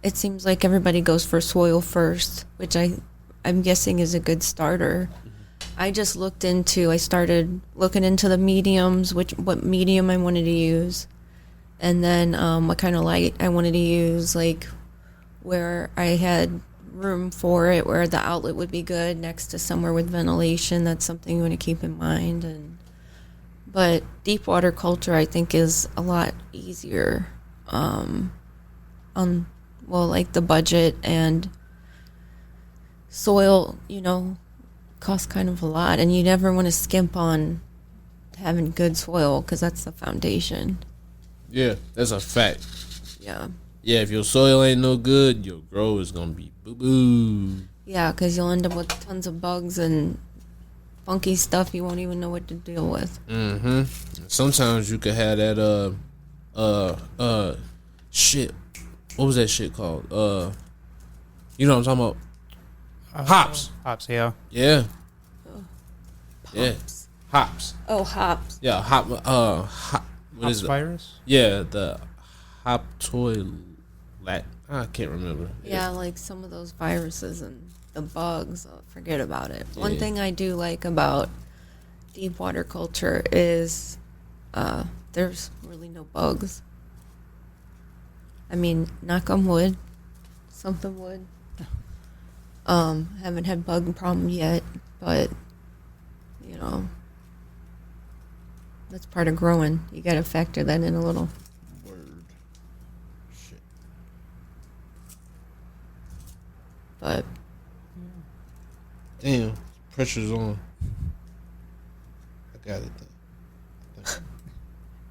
it seems like everybody goes for soil first, which I'm guessing is a good starter. I started looking into the mediums, what medium I wanted to use, and then what kind of light I wanted to use, like where I had room for it, where the outlet would be good next to somewhere with ventilation. That's something you want to keep in mind. But deep water culture, I think, is a lot easier like the budget, and soil, costs kind of a lot, and you never want to skimp on having good soil because that's the foundation. Yeah, that's a fact. Yeah. Yeah, if your soil ain't no good, your grow is gonna be boo boo. Yeah, because you'll end up with tons of bugs and funky stuff you won't even know what to deal with. Sometimes you could have that shit. What was that shit called? You know what I'm talking about? Hops. Hops, yeah. Yeah. Pops. Yeah. Hops. Oh, hops. Yeah, what Hops is it? virus? Yeah, the hoptoilet. I can't remember. Yeah, like some of those viruses and the bugs. Forget about it. One Yeah. thing I do like about deep water culture is there's really no bugs. I mean, knock on wood. Something wood. Haven't had bug problem yet, but that's part of growing. You got to factor that in a little. Word. Shit. But Damn, pressure's on. I got it.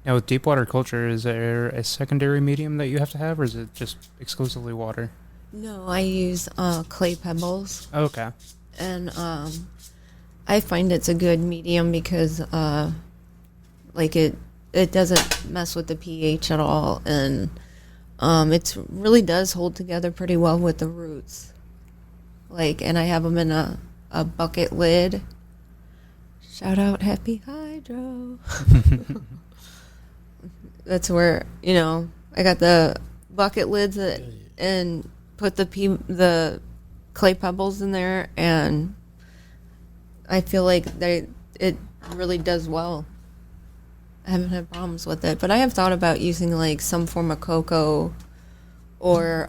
Now, with deep water culture, is there a secondary medium that you have to have, or is it just exclusively water? no, I use clay pebbles. Okay. And I find it's a good medium because it doesn't mess with the pH at all, and it really does hold together pretty well with the roots. And I have them in a bucket lid. Shout out Happy Hydro. That's where I got the bucket lids and put the clay pebbles in there, and I feel like it really does well. I haven't had problems with it, but I have thought about using some form of cocoa, or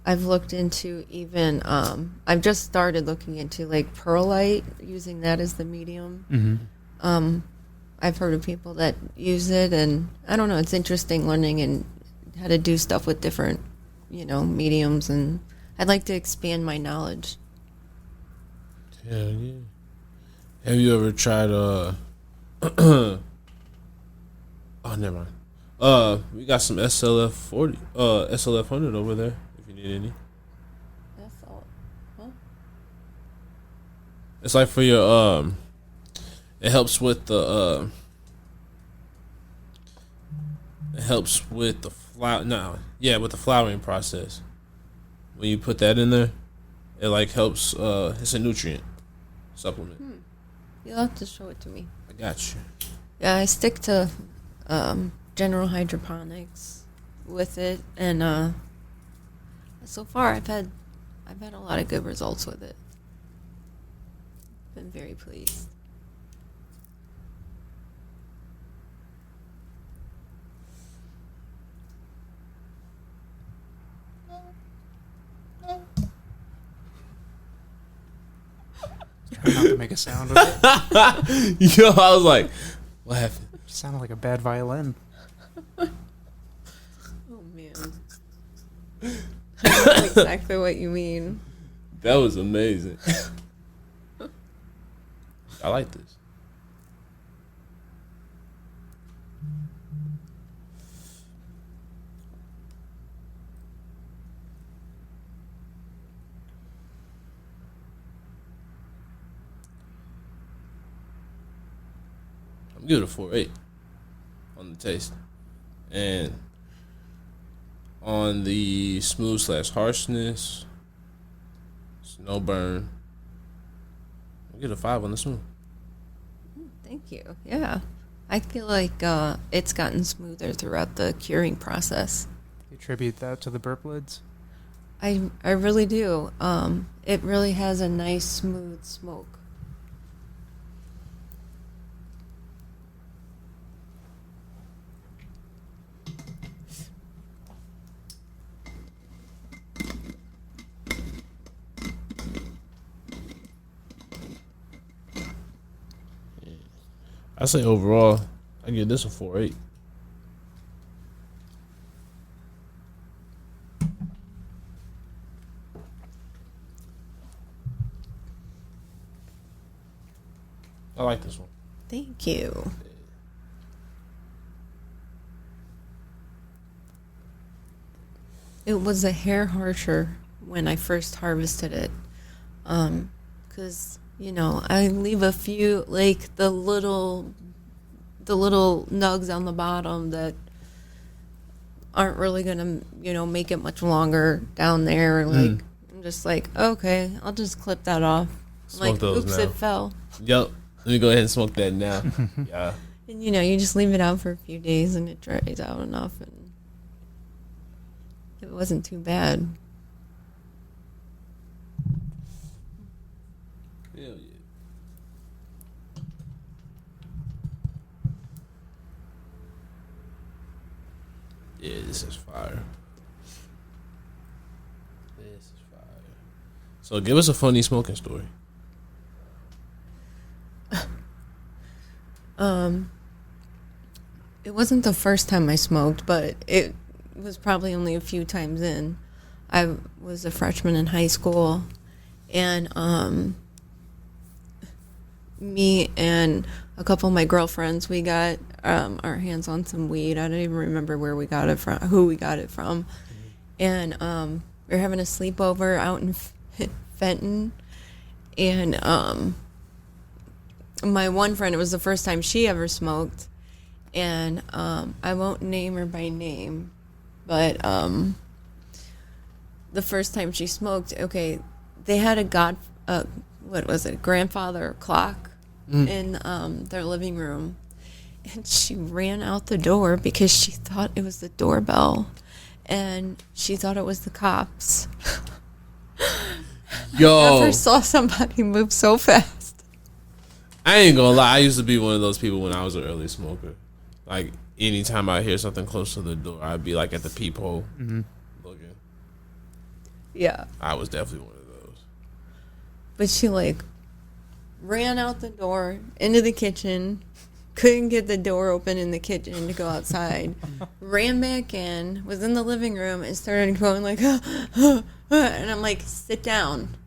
I've looked into even I've just started looking into perlite, using that as the medium. I've heard of people that use it, and I don't know. It's interesting learning and how to do stuff with different, mediums, and I'd like to expand my knowledge. Hell yeah. Have you ever tried oh, never mind. We got some SLF 100 over there if you need any. That's all. Huh? It's like for your it helps with the with the flowering process. When you put that in there, it like helps it's a nutrient supplement. You'll have to show it to me. I got you. Yeah, I stick to general hydroponics with it, and so far I've had a lot of good results with it. Been very pleased. Try not to make a sound with it. Yo, I was like, what happened? It sounded like a bad violin. Oh man, I know exactly what you mean. That was amazing. I like this. I'm giving it a 4.8 on the taste, and on the smooth/harshness, no burn. I'll give it a 5 on the smooth. Thank you. Yeah, I feel like it's gotten smoother throughout the curing process. You attribute that to the burp lids? I really do. It really has a nice smooth smoke. I say overall, I give this a 4.8. I like this one. Thank you. It was a hair harsher when I first harvested it, because I leave a few, like the little nugs on the bottom that aren't really gonna make it much longer down there. Like I'm just like, okay, I'll just clip that off. Smoke like those oops, now. it fell. Yep. Let me go ahead and smoke that now. Yeah. And you just leave it out for a few days and it dries out enough, and it wasn't too bad. Hell yeah. Yeah, this is fire. This is fire. So give us a funny smoking story. It wasn't the first time I smoked, but it was probably only a few times in. I was a freshman in high school, and me and a couple of my girlfriends, we got our hands on some weed. I don't even remember where we got it from, who we got it from. And we were having a sleepover out in Fenton, and my one friend, it was the first time she ever smoked, and I won't name her by name, but the first time she smoked, okay, they had a grandfather clock in their living room, and she ran out the door because she thought it was the doorbell, and she thought it was the cops. Yo, Never saw somebody move so fast. I ain't gonna lie. I used to be one of those people when I was an early smoker. Like, anytime I hear something close to the door, I'd be like at the peephole looking. Yeah. I was definitely one of those. But she ran out the door into the kitchen, couldn't get the door open in the kitchen to go outside. Ran back in, was in the living room, and started going like, and I'm like, sit down.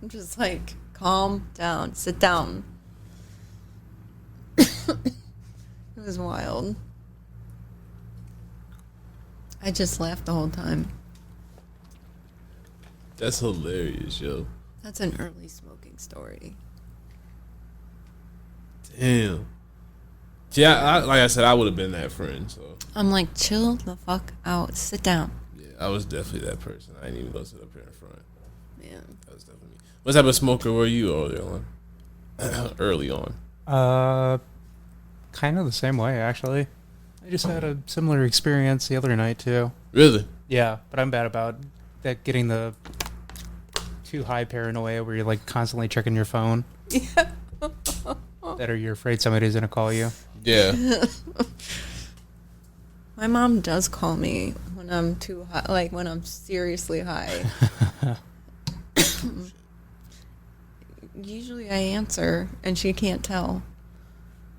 I'm just like, calm down, sit down. It was wild. I just laughed the whole time. That's hilarious, yo. That's an early smoking story. Damn. Yeah, like I said, I would have been that friend. So I'm like, chill the fuck out. Sit down. yeah, I was definitely that person. I didn't even go sit up here in front. Man. That was definitely me. What type of smoker were you early on? Early on. Kind of the same way, actually. I just had a similar experience the other night, too. Really? Yeah, but I'm bad about that getting the too high paranoia where you're, like, constantly checking your phone. Yeah. That or you're afraid somebody's going to call you. Yeah. My mom does call me when I'm too high, like when I'm seriously high. Usually I answer and she can't tell,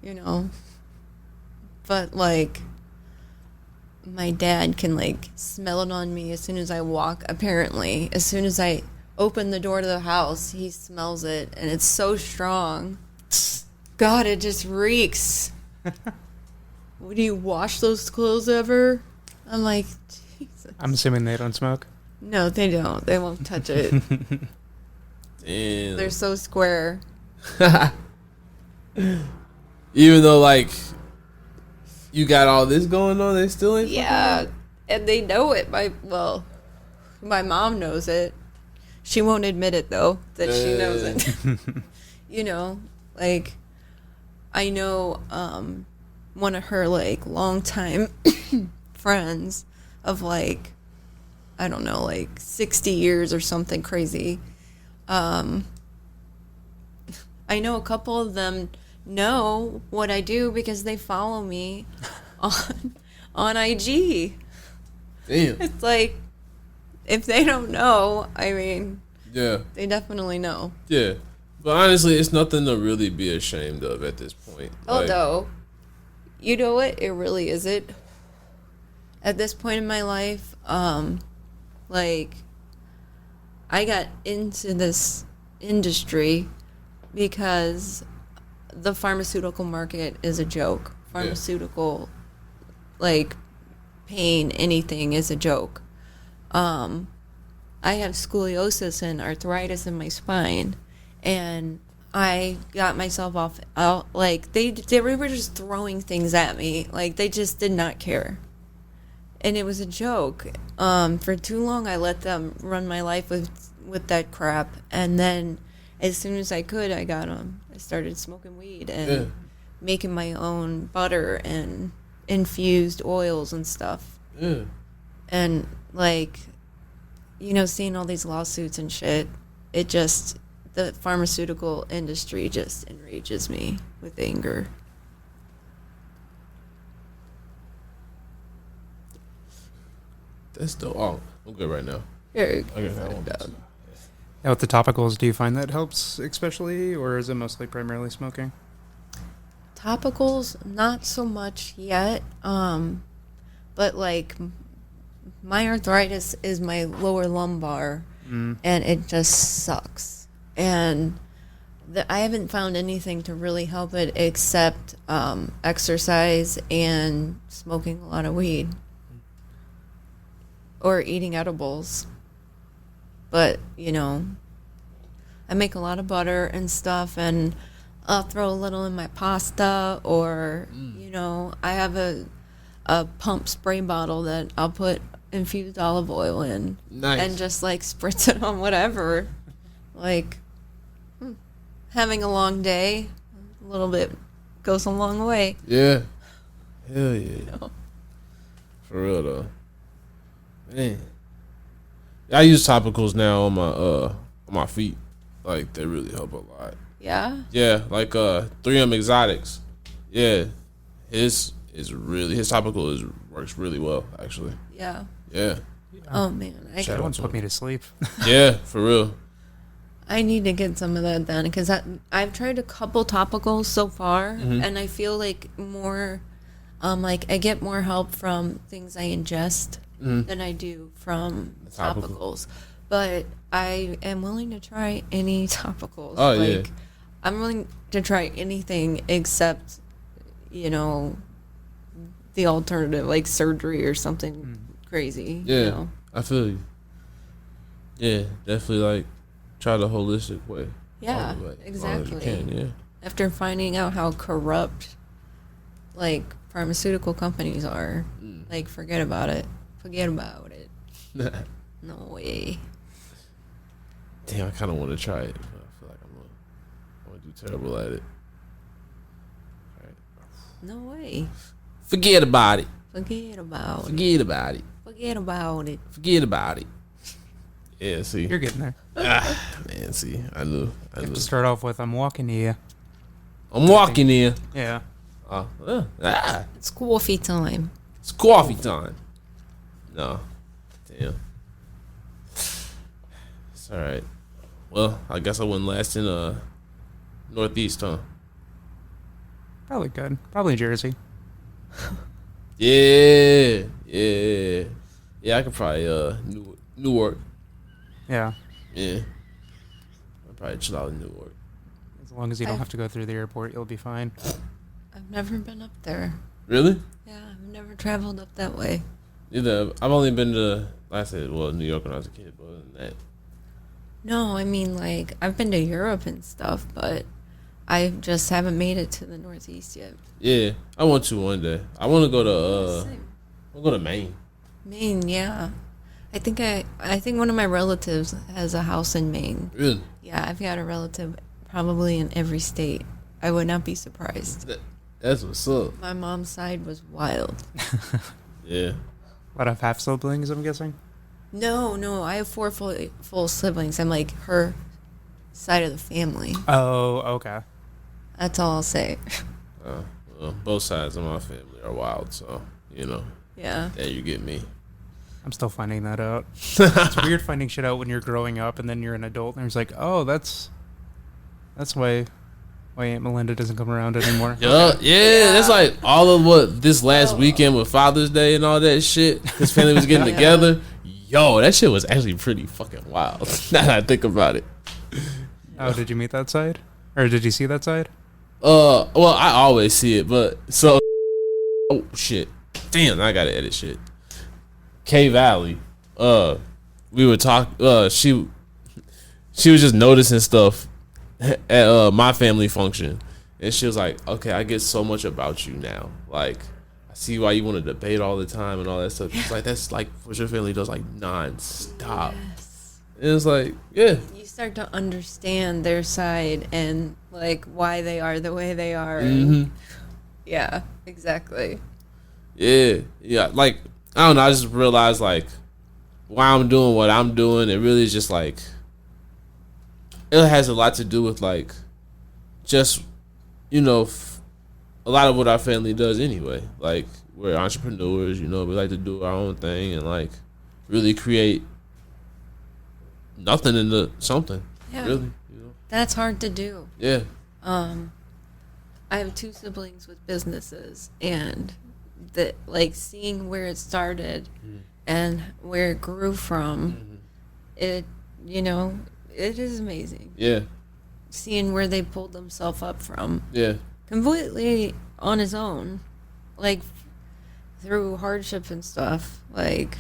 you know. But like my dad can like smell it on me as soon as I walk. Apparently, as soon as I open the door to the house, he smells it and it's so strong. God, it just reeks. Do you wash those clothes ever? I'm like, Jesus. I'm assuming they don't smoke. No, they don't. They won't touch it. Damn. They're so square. Even though, like, you got all this going on, they still ain't. Yeah, and they know it. My mom knows it. She won't admit it though that she knows it. You know, like I know one of her like longtime friends of like I don't know, like 60 years or something crazy. I know a couple of them know what I do because they follow me on IG. Damn. It's like if they don't know, I mean, Yeah. they definitely know. Yeah. But honestly, it's nothing to really be ashamed of at this point. Although, you know what? It really isn't. At this point in my life, like, I got into this industry because the pharmaceutical market is a joke. Pharmaceutical, like, pain, anything is a joke. I have scoliosis and arthritis in my spine, and I got myself out, like, they were just throwing things at me. Like, they just did not care. And it was a joke. For too long, I let them run my life with that crap. And then, as soon as I could, I got them. I started smoking weed and making my own butter and infused oils and stuff. Yeah. And, like, you know, seeing all these lawsuits and shit, it just, the pharmaceutical industry just enrages me with anger. That's dope. Oh, I'm good right now. Here, Okay, I won't Now, with the topicals, do you find that helps especially, or is it mostly primarily smoking? topicals, not so much yet. But like, my arthritis is my lower lumbar, and it just sucks. And I haven't found anything to really help it except exercise and smoking a lot of weed or eating edibles. But, you know, I make a lot of butter and stuff, and I'll throw a little in my pasta, or, you know, I have a pump spray bottle that I'll put infused olive oil in. Nice. And just, like, spritz it on whatever. Like, having a long day, a little bit goes a long way. Yeah. Hell yeah. You know? For real though. Man. I use topicals now on my feet. Like, they really help a lot. Yeah? Yeah, like 3M Exotics. Yeah. His topical works really well, actually. Yeah. Yeah. Oh, man. That one's put me to sleep. Yeah, for real. I need to get some of that done because I've tried a couple topicals so far, and I feel like more, like I get more help from things I ingest than I do from topicals. But I am willing to try any topicals. Oh, like, yeah. I'm willing to try anything except, you know, the alternative, like surgery or something crazy. Yeah, You know? I feel you. Yeah, definitely like try the holistic way. Yeah, all the way, exactly. all that you can, yeah. After finding out how corrupt, like, pharmaceutical companies are, like, forget about it. Forget about it. No way. Damn, I kind of want to try it. But I feel like I'm gonna do terrible at it. All right. No way. Forget about it. Forget about it. Forget about it. Forget about it. Forget about it. Yeah, see. You're getting there. Man, see. I knew. You have to start off with, I'm walking here. I'm walking here. Yeah. It's coffee time. It's coffee time. No. Damn. It's alright. Well, I guess I wouldn't last in Northeast, huh? Probably good. Probably Jersey. Yeah. Yeah, I could probably Newark. Yeah. Yeah. I'd probably chill out in Newark. As long as you don't have to go through the airport, you'll be fine. I've never been up there. Really? Yeah, I've never traveled up that way. Either I've only been to, like I said, New York when I was a kid, but other than that. No, I mean, like, I've been to Europe and stuff, but I just haven't made it to the Northeast yet. Yeah, I want to one day. I want to go to I'll go to Maine. Maine, yeah. I think one of my relatives has a house in Maine. Really? Yeah, I've got a relative probably in every state. I would not be surprised. That's what's up. My mom's side was wild. Yeah. A lot of half siblings, I'm guessing. No, I have four full siblings. I'm like her side of the family. Oh, okay. That's all I'll say. Well, both sides of my family are wild, so you know. Yeah. There you get me. I'm still finding that out. It's weird finding shit out when you're growing up and then you're an adult and it's like, oh, that's why Aunt Melinda doesn't come around anymore. Yeah, that's like all of what this last weekend with Father's Day and all that shit. His family was getting together. Yo, that shit was actually pretty fucking wild. Now that I think about it. Oh, did you meet that side? Or did you see that side? Well, I always see it, but so oh shit. Damn, I gotta edit shit. K Valley. We were talking she was just noticing stuff at my family function. And she was like, okay, I get so much about you now. Like, I see why you want to debate all the time and all that stuff. It's like, that's like what your family does, like, non-stop. Yes. And it's like, yeah. You start to understand their side and, like, why they are the way they are. Mm-hmm. Yeah, exactly. Yeah. Like, I don't know. I just realized, like, why I'm doing what I'm doing. It really is just, like, it has a lot to do with, like, just, you know, a lot of what our family does anyway. Like, we're entrepreneurs, you know, we like to do our own thing and, like, really create nothing into something. Yeah. Really, you know? That's hard to do. Yeah. I have two siblings with businesses, and like seeing where it started and where it grew from, it, you know, it is amazing. Yeah. Seeing where they pulled themselves up from. Yeah. Completely on his own, like through hardship and stuff. Like,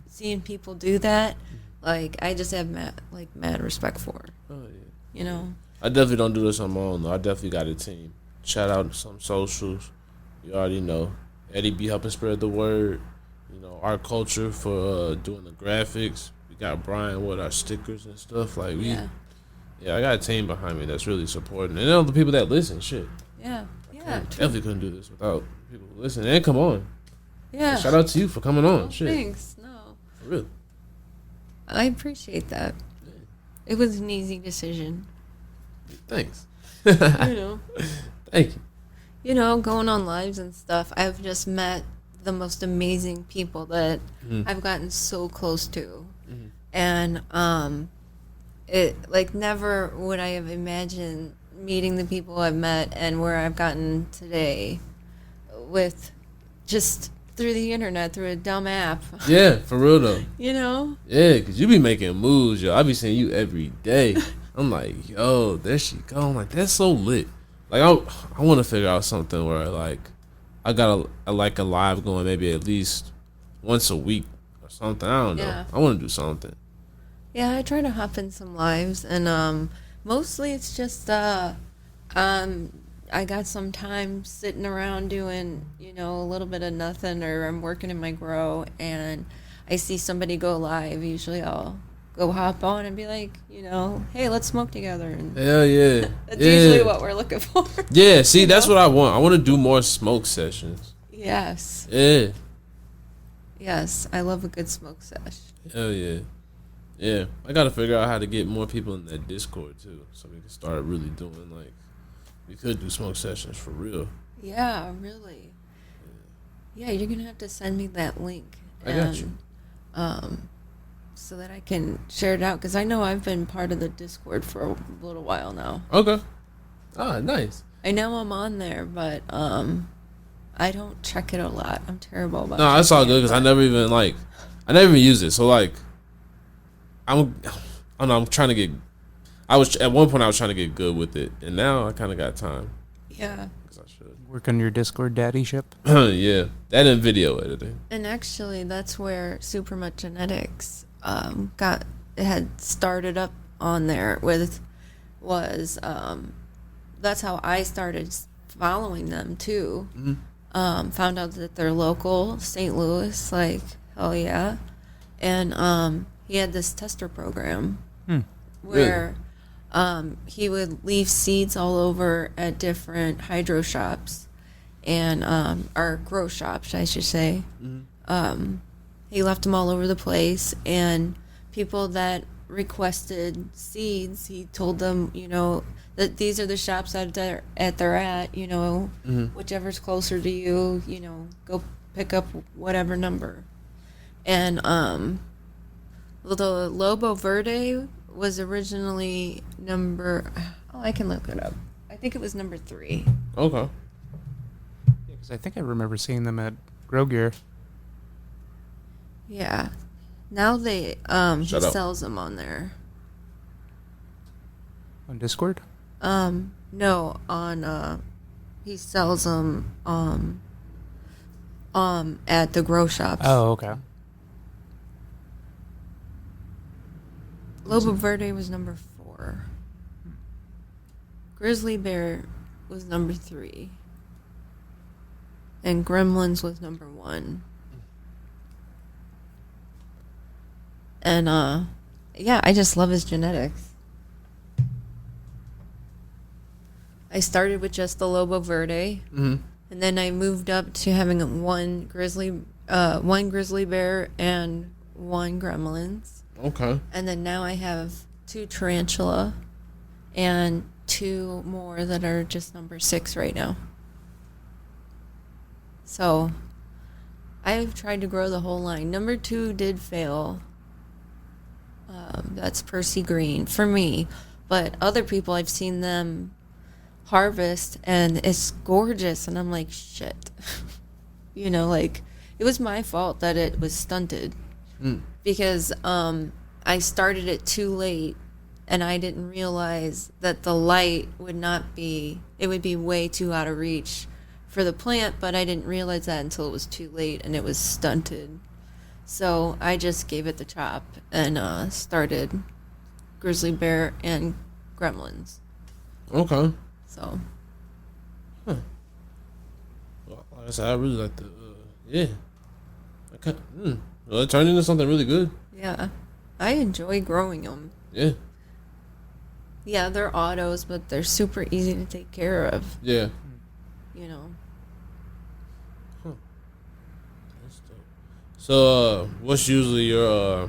seeing people do that, like, I just have mad respect for. Oh, yeah. You know. I definitely don't do this on my own though. I definitely got a team. Shout out to some socials. You already know. Eddie be helping spread the word. You know, our culture for doing the graphics. We got Brian with our stickers and stuff. Like yeah, I got a team behind me that's really supporting. And all the people that listen, shit. Yeah. Definitely couldn't do this without people who listen and come on. Yeah. Shout out to you for coming on. Shit. Thanks. No. For real. I appreciate that. It was an easy decision. Thanks. You know. Thank you. You know, going on lives and stuff, I've just met the most amazing people that I've gotten so close to. and it like never would I have imagined meeting the people I've met and where I've gotten today with just through the internet, through a dumb app. Yeah, for real though. You know? Yeah, because you be making moves, yo. I be seeing you every day. I'm like, yo, there she go. I'm like, that's so lit. Like, I want to figure out something where, like, I got a live going maybe at least once a week or something. I don't know. Yeah. I want to do something. Yeah, I try to hop in some lives, and mostly it's just I got some time sitting around doing, you know, a little bit of nothing, or I'm working in my grow and I see somebody go live. Usually I'll go hop on and be like, you know, hey, let's smoke together. And Hell yeah. that's usually what we're looking for. Yeah, see, that's know? what I want. I want to do more smoke sessions. Yes. Yeah. Yes, I love a good smoke sesh. Hell yeah. Yeah. I got to figure out how to get more people in that Discord, too, so we can start really doing, like, we could do smoke sessions for real. Yeah, really. Yeah, you're going to have to send me that link. I got you. So that I can share it out, because I know I've been part of the Discord for a little while now. Okay. Ah, nice. I know I'm on there, but I don't check it a lot. I'm terrible about it. No, that's all good, because I never even use it. So, like, I don't know, I'm trying to get, at one point I was trying to get good with it, and now I kind of got time. Yeah. Because I should. Work on your Discord daddyship. Yeah, that and video editing. And actually, that's where Supermutt Genetics had started up on there with, that's how I started following them too. Mm-hmm. Found out that they're local, St. Louis, like, hell yeah. And he had this tester program where he would leave seeds all over at different hydro shops and or grow shops, I should say. Mm-hmm. He left them all over the place, and people that requested seeds, he told them, you know, that these are the shops that they're at, you know, whichever's closer to you, you know, go pick up whatever number. And the Lobo Verdi was originally I can look it up. I think it was number 3. Okay. Yeah, because I think I remember seeing them at Grow Gear. Yeah. Now he sells them on there. On Discord? No, on he sells them at the grow shops. Oh, okay. Lobo Verde was number 4. Grizzly Bear was number 3. And Gremlins was number 1. And yeah, I just love his genetics. I started with just the Lobo Verde, and then I moved up to having one Grizzly Bear and 1 Gremlins. Okay. And then now I have 2 Tarantula and 2 more that are just number 6 right now. So I've tried to grow the whole line. Number 2 did fail. That's Percy Green for me. But other people, I've seen them harvest and it's gorgeous. And I'm like, shit. You know, like, it was my fault that it was stunted. Because I started it too late and I didn't realize that the light would be way too out of reach for the plant, but I didn't realize that until it was too late and it was stunted. So I just gave it the chop and started Grizzly Bear and Gremlins. Okay. So. Well, like I said, I really like the, yeah. Well, it turned into something really good. Yeah. I enjoy growing them. Yeah. Yeah, they're autos, but they're super easy to take care of. Yeah. You know. Huh. That's dope. So, what's usually your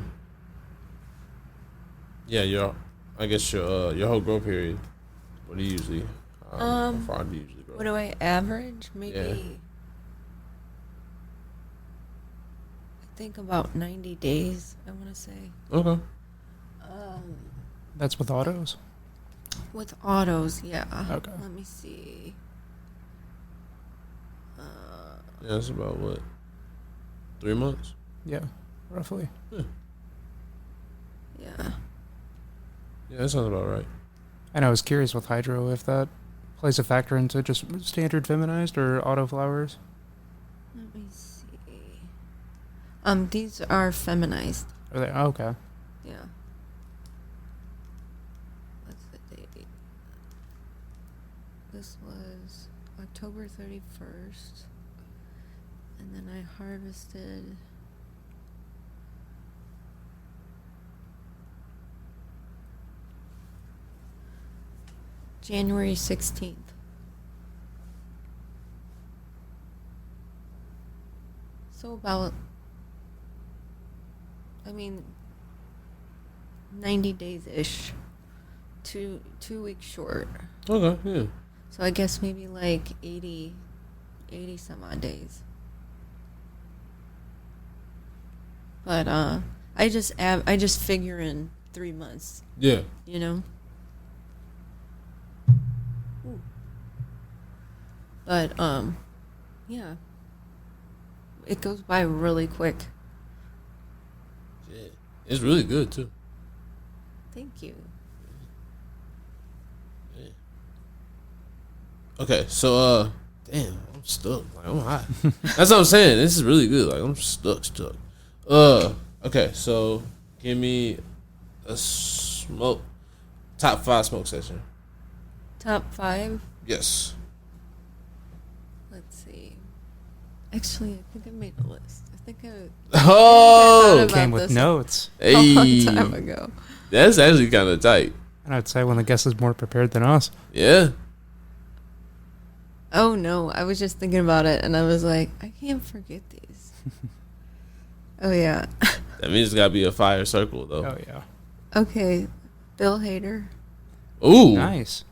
whole grow period? What do you usually, how far do you usually grow? What do I average? Maybe. Yeah. I think about 90 days, I want to say. Okay. That's with autos? With autos, yeah. Okay. Let me see. Yeah, that's about what? 3 months? Yeah, roughly. Yeah. Yeah, that sounds about right. And I was curious with hydro if that plays a factor into just standard feminized or auto flowers. Let me see. These are feminized. Are they? Oh, okay. Yeah. What's the date? This was October 31st. And then I harvested January 16th. So about, 90 days-ish. 2 weeks short. Okay, yeah. So I guess maybe like 80 some odd days. But I just figure in 3 months, Yeah. you know. But yeah. It goes by really quick. Yeah. It's really good too. Thank you. Yeah. Okay, so damn, I'm stuck. Like I'm hot. That's what I'm saying. This is really good. Like I'm stuck. Okay, so give me a top 5 smoke session. Top 5. Yes. Let's see. Actually, I think I made a list. I think I Oh, about Came with this notes. a long hey, time ago. that's actually kind of tight. And I'd say when the guest is more prepared than us. Yeah. Oh no, I was just thinking about it and I was like, I can't forget these. Oh yeah. That means it's gotta be a fire circle though. Oh, yeah. Okay. Bill Hader. Ooh. Nice.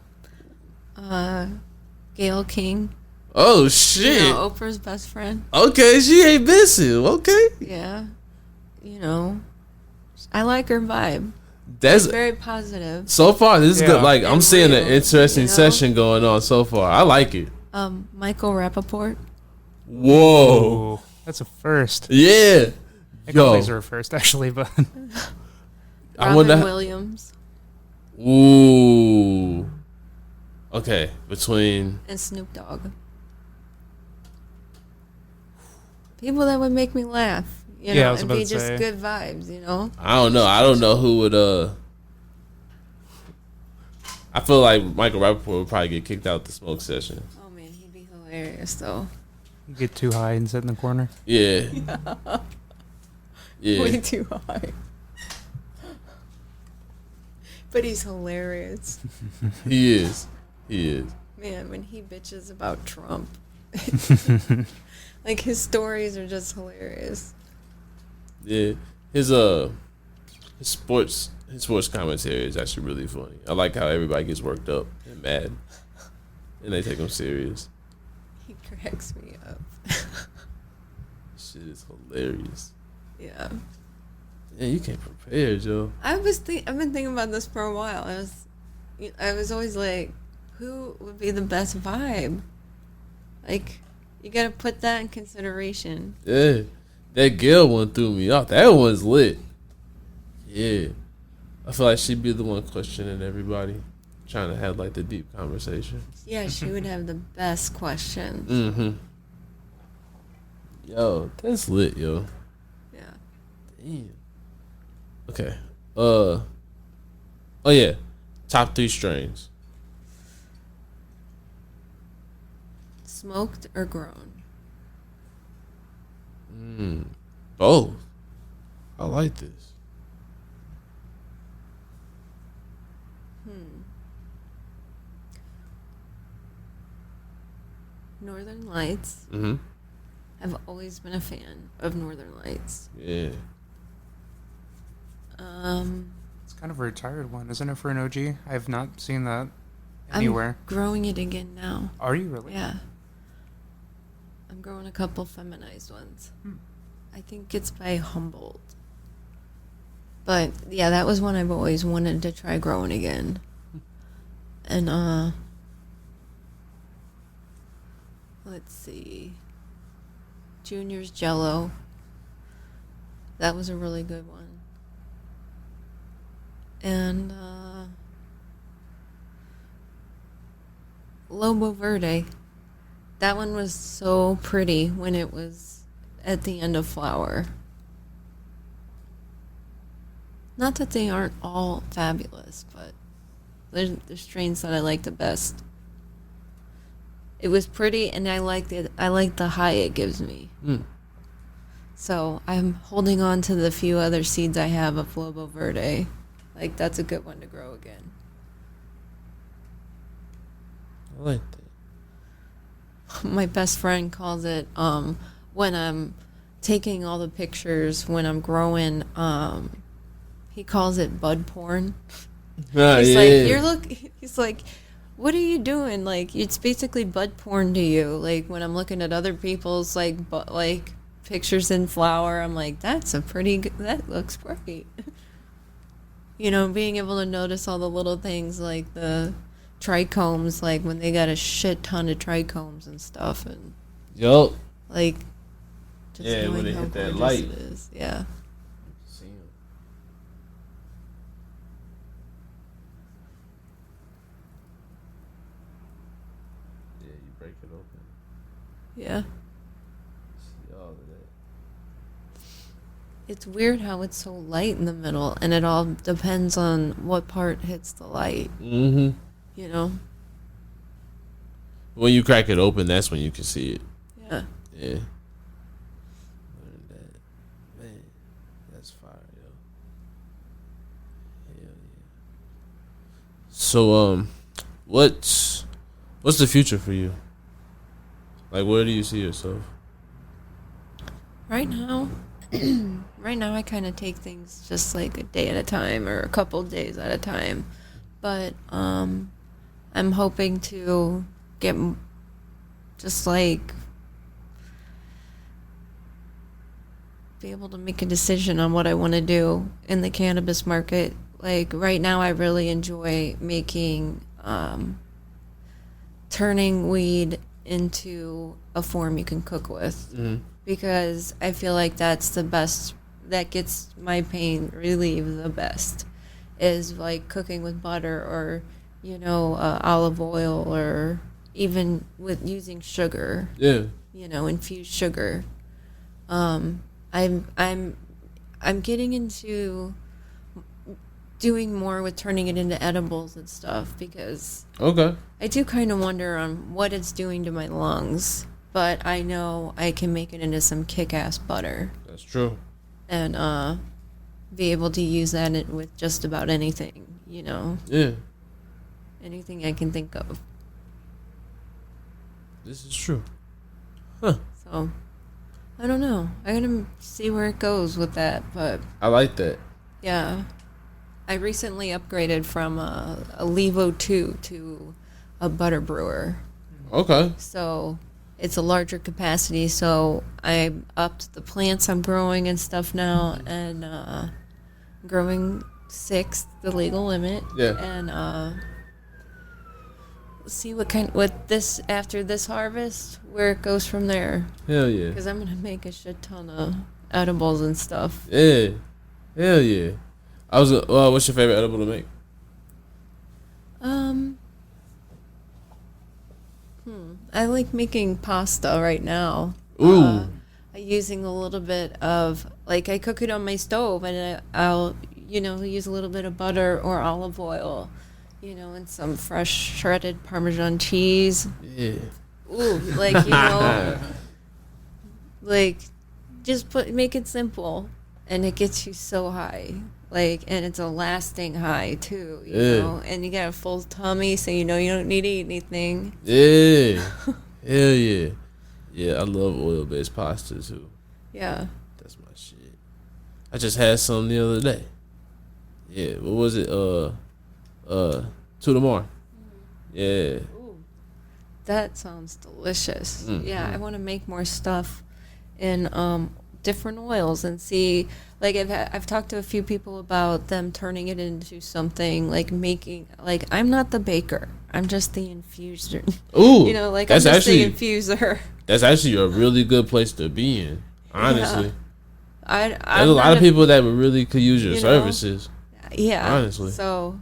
Gail King. Oh You shit. know, Oprah's best friend. Okay, she ain't missing. Okay. Yeah. You know. I like her vibe. That's Very positive. so far. This is Yeah. good. Like I'm And seeing real, an interesting you know? session going on so far. I like it. Michael Rappaport. Whoa. Ooh, that's a first. Yeah. I Yo. got laser first, actually, but I Robin wonder. Williams. Ooh. Okay, between And Snoop Dogg. People that would make me laugh. You Yeah, I know, was and about be to just say. good vibes, you know? I don't know. I don't know who would. I feel like Michael Rappaport would probably get kicked out the smoke session. Oh man, he'd be hilarious though. you get too high and sit in the corner. Yeah. Yeah. Way too high. But he's hilarious. He is. He is. Man, when he bitches about Trump. Like his stories are just hilarious. Yeah. His sports commentary is actually really funny. I like how everybody gets worked up and mad, and they take him serious. He cracks me up. Shit is hilarious. Yeah. Yeah, you can't prepare, Joe. I've been thinking about this for a while. I was always like, who would be the best vibe? Like, you gotta put that in consideration. Yeah, that Gail one threw me off. That one's lit. Yeah, I feel like she'd be the one questioning everybody, trying to have like the deep conversation. Yeah, she would have the best questions. Mm-hmm. Yo, that's lit, yo. Yeah. Damn. Okay. Oh yeah. Top 3 strains. Smoked or grown? Both. I like this. Northern Lights. Mm-hmm. I've always been a fan of Northern Lights. Yeah. It's kind of a retired one, isn't it, for an OG? I have not seen that I'm anywhere. growing it again now. Are you really? Yeah. I'm growing a couple feminized ones. I think it's by Humboldt. But yeah, that was one I've always wanted to try growing again. And let's see. Junior's Jello. That was a really good one. And Lobo Verdi. That one was so pretty when it was at the end of flower. Not that they aren't all fabulous, but there's strains that I like the best. It was pretty, and I liked it. I like the high it gives me. So I'm holding on to the few other seeds I have of Lobo Verdi. Like, that's a good one to grow again. I like that. My best friend calls it, when I'm taking all the pictures, when I'm growing, he calls it bud porn. He's like, what are you doing? Like, it's basically bud porn to you. Like, when I'm looking at other people's, like pictures in flower, I'm like, that's a pretty good, that looks great. You know, being able to notice all the little things, like the trichomes, like when they got a shit ton of trichomes and stuff, and yup, like, just yeah, when they hit that light, it is. Yeah. See 'em. Yeah, you break it open. Yeah. See all of that. It's weird how it's so light in the middle, and it all depends on what part hits the light. Mm-hmm. You know? When you crack it open, that's when you can see it. Yeah. Yeah. Learn that. Man, that's fire, yo. Hell yeah. So, what's the future for you? Like, where do you see yourself? Right now, I kind of take things just like a day at a time or a couple days at a time. But I'm hoping to get just like be able to make a decision on what I want to do in the cannabis market. Like right now, I really enjoy making turning weed into a form you can cook with. Mm-hmm. Because I feel like that's the best, that gets my pain relieved the best, is like cooking with butter or, you know, olive oil, or even with using sugar. Yeah. You know, infused sugar. I'm getting into doing more with turning it into edibles and stuff, because Okay. I do kind of wonder on what it's doing to my lungs. But I know I can make it into some kick-ass butter. That's true. And be able to use that with just about anything, you know? Yeah. Anything I can think of. This is true. Huh. So, I don't know. I'm going to see where it goes with that, but... I like that. Yeah. I recently upgraded from a Levo 2 to a butter brewer. Okay. So... it's a larger capacity, so I upped the plants I'm growing and stuff now, and growing 6, the legal limit. Yeah. And see what this, after this harvest, where it goes from there. Hell yeah. Because I'm gonna make a shit ton of edibles and stuff. Yeah. Hell yeah. What's your favorite edible to make? I like making pasta right now. Ooh. Using a little bit of, like, I cook it on my stove, and I'll, you know, use a little bit of butter or olive oil, you know, and some fresh shredded Parmesan cheese. Yeah. Ooh, like, you know, like, just make it simple, and it gets you so high. Like, and it's a lasting high, too, you know? And you got a full tummy, so you know you don't need to eat anything. Yeah. Hell yeah. Yeah, I love oil-based pasta, too. Yeah. That's my shit. I just had some the other day. Yeah, what was it? To the more. Yeah. Ooh, that sounds delicious. Mm-hmm. Yeah, I want to make more stuff in different oils and see. Like I've talked to a few people about them turning it into something like making. Like I'm not the baker. I'm just the infuser. Ooh, you know, like that's I'm just actually, the infuser. That's actually a really good place to be in. Honestly, There's a lot of people that really could use your services. Yeah, honestly. So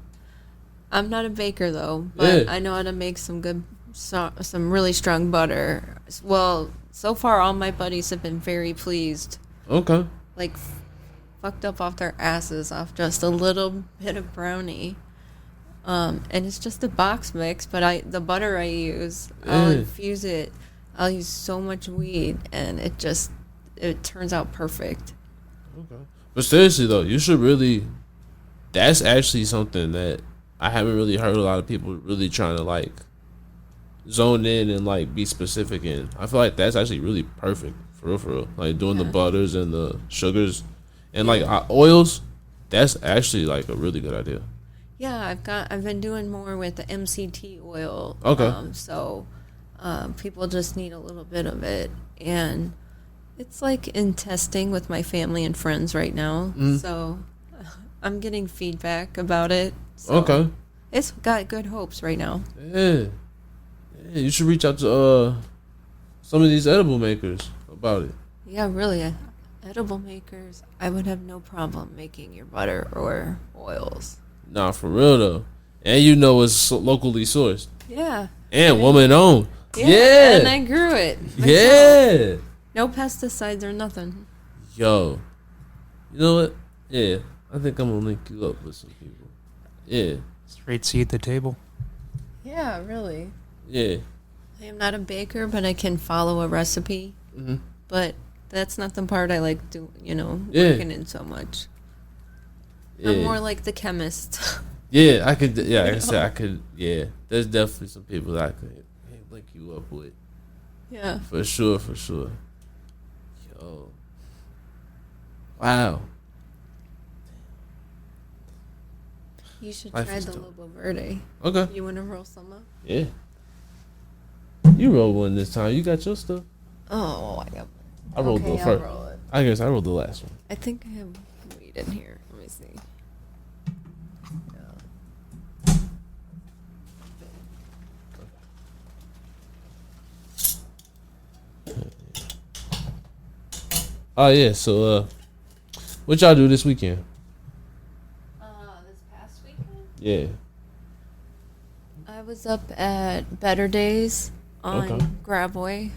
I'm not a baker though, but I know how to make some really strong butter. Well, so far all my buddies have been very pleased. Okay. Like fucked up off their asses off just a little bit of brownie. And it's just a box mix, but the butter I use, I'll infuse it. I'll use so much weed, and it turns out perfect. Okay. But seriously though, you should really. That's actually something that I haven't really heard a lot of people really trying to like zone in and like be specific in. I feel like that's actually really perfect for real. Like doing the butters and the sugars and like oils. That's actually like a really good idea. Yeah, I've been doing more with the MCT oil. Okay. So people just need a little bit of it, and it's like in testing with my family and friends right now. So I'm getting feedback about it. So okay. It's got good hopes right now. Yeah, you should reach out to some of these edible makers about it. Yeah, really. Edible makers, I would have no problem making your butter or oils. Nah, for real though. And you know it's locally sourced. Yeah. And woman owned. Yeah. And I grew it myself. Yeah. No pesticides or nothing. Yo. You know what? Yeah. I think I'm gonna link you up with some people. Yeah. Straight seed the table. Yeah, really. Yeah. I am not a baker, but I can follow a recipe. Mm-hmm. But that's not the part I like working in so much. Yeah. I'm more like the chemist. Yeah, I could. Yeah, like I said, I could. Yeah, there's definitely some people that I could link you up with. Yeah. For sure. Yo. Wow. You should try the Lobo Verdi. Okay. You want to roll some up? Yeah. You rolled one this time. You got your stuff. Oh, I rolled the first. Roll it. I guess I rolled the last one. I think I have weed in here. Let me see. Oh yeah. So, what y'all do this weekend? This past weekend? Yeah. I was up at Better Days on Gravois.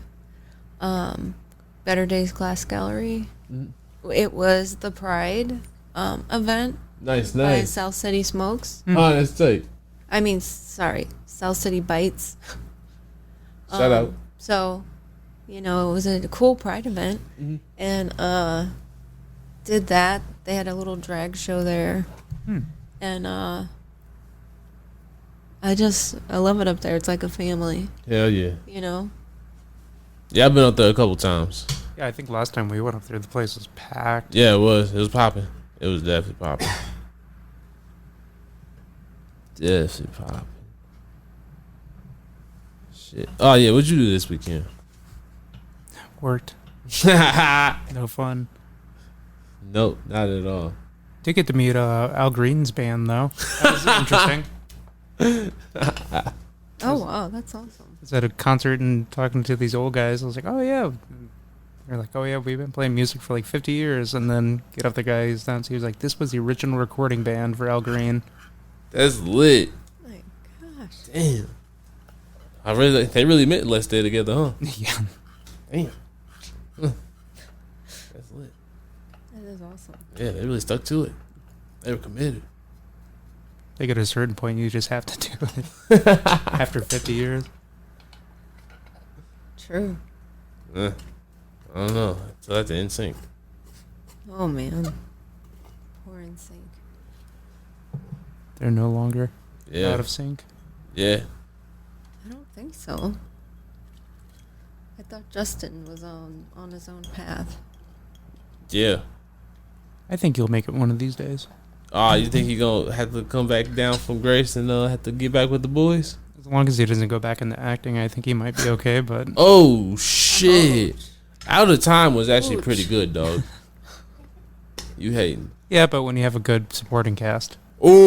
Better Days Glass Gallery. Mm-hmm. It was the Pride event. Nice. By South City Smokes. Mm-hmm. Oh, that's tight. I mean, sorry, South City Bites. Shout out. So, it was a cool Pride event, and did that. They had a little drag show there, and I love it up there. It's like a family. Hell yeah. Yeah, I've been up there a couple times. Yeah, I think last time we went up there, the place was packed. Yeah, it was. It was popping. It was definitely popping. Definitely popping. Shit. Oh yeah, what'd you do this weekend? Worked. No fun. Nope, not at all. Did get to meet Al Green's band though. That was interesting. Oh wow, that's awesome. I was at a concert and talking to these old guys. I was like, oh yeah. They're like, oh yeah, we've been playing music for like 50 years. And then get up the guy who's down. So he was like, this was the original recording band for Al Green. That's lit. My gosh. Damn. They really meant let's stay together, huh? Yeah. Damn. That's lit. That is awesome. Yeah, they really stuck to it. They were committed. I think at a certain point you just have to do it. After 50 years. True. I don't know. So that's NSYNC. Oh man. Poor NSYNC. They're no longer out of sync. Yeah. I don't think so. I thought Justin was on his own path. Yeah. I think he'll make it one of these days. Oh, you think he gonna have to come back down from grace and have to get back with the boys? As long as he doesn't go back into acting, I think he might be okay, but... Oh, shit. Out of Time was actually pretty good, dog. You hating? Yeah, but when you have a good supporting cast. Ooh.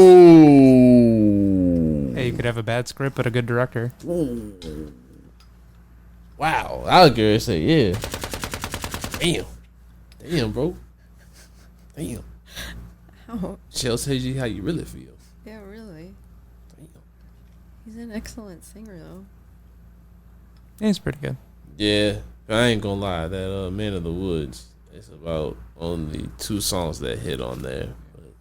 Hey, you could have a bad script, but a good director. Ooh. Wow. I would go and say, yeah. Damn, bro. Damn. Oh. Shell tells you how you really feel. Yeah, really. Damn. He's an excellent singer, though. Yeah, he's pretty good. Yeah. I ain't gonna lie. That Man of the Woods, it's about only 2 songs that hit on there.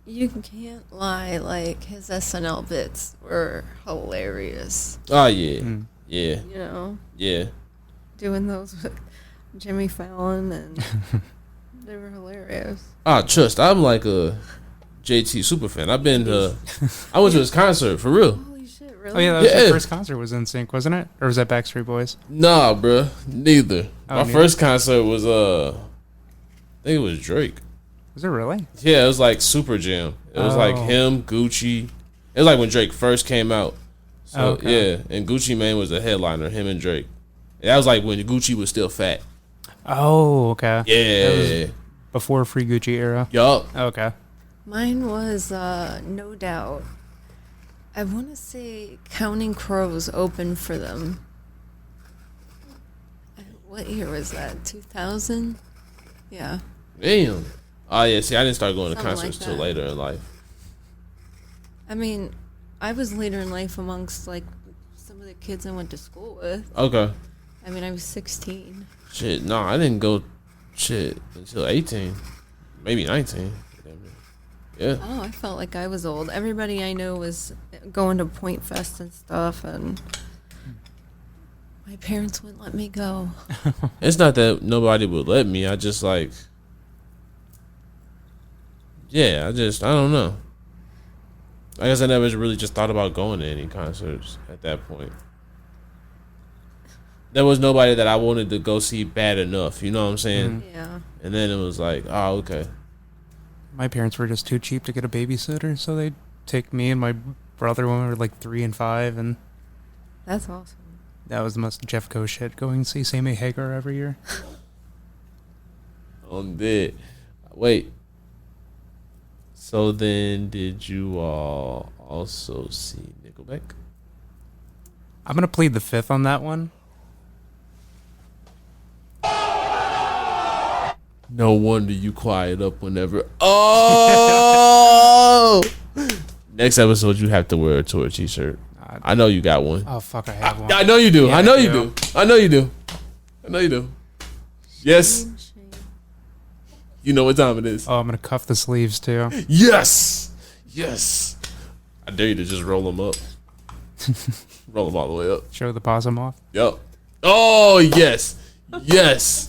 You can't lie, like, his SNL bits were hilarious. Oh, yeah. Yeah. You know? Yeah. Doing those with Jimmy Fallon, and they were hilarious. Trust. I'm like a JT super fan. I went to his concert, for real. Holy shit, really? Oh, yeah, that was your first concert was NSYNC, wasn't it? Or was that Backstreet Boys? Nah, bruh. Neither. My neither. first concert was, I think it was Drake. Was it really? Yeah, it was like Super Jam. It was like him, Gucci. It was like when Drake first came out. So, yeah. And Gucci Mane was the headliner, him and Drake. That was like when Gucci was still fat. Oh, okay. Yeah. Before Free Gucci era. Yup. Okay. Mine was No Doubt. I want to say Counting Crows opened for them. What year was that? 2000? Yeah. Damn. Oh, yeah. See, I didn't start going to Something concerts like till that. later in life. I mean, I was later in life amongst, like, some of the kids I went to school with. Okay. I mean, I was 16. Shit. No, I didn't go until 18. Maybe 19. Yeah. Oh, I felt like I was old. Everybody I know was going to Point Fest and stuff, and my parents wouldn't let me go. It's not that nobody would let me. I just like, I don't know. I guess I never really just thought about going to any concerts at that point. There was nobody that I wanted to go see bad enough, you know what I'm saying? Yeah. And then it was like, oh, okay. My parents were just too cheap to get a babysitter, so they'd take me and my brother when we were like 3 and 5, and That's awesome. that was the most Jeff Co shit, going to see Sammy Hagar every year. I'm dead. Wait. So then did you all also see Nickelback? I'm going to plead the fifth on that one. No wonder you quiet up whenever. Oh! Next episode, you have to wear a tour t-shirt. I know you got one. Oh, fuck, I have one. I know you do. Yeah, I know I you do. do. I know you do. I know you do. Yes. You know what time it is. Oh, I'm going to cuff the sleeves, too. Yes. Yes. I dare you to just roll them up. Roll them all the way up. Show the possum off. Yup. Oh, yes. Yes.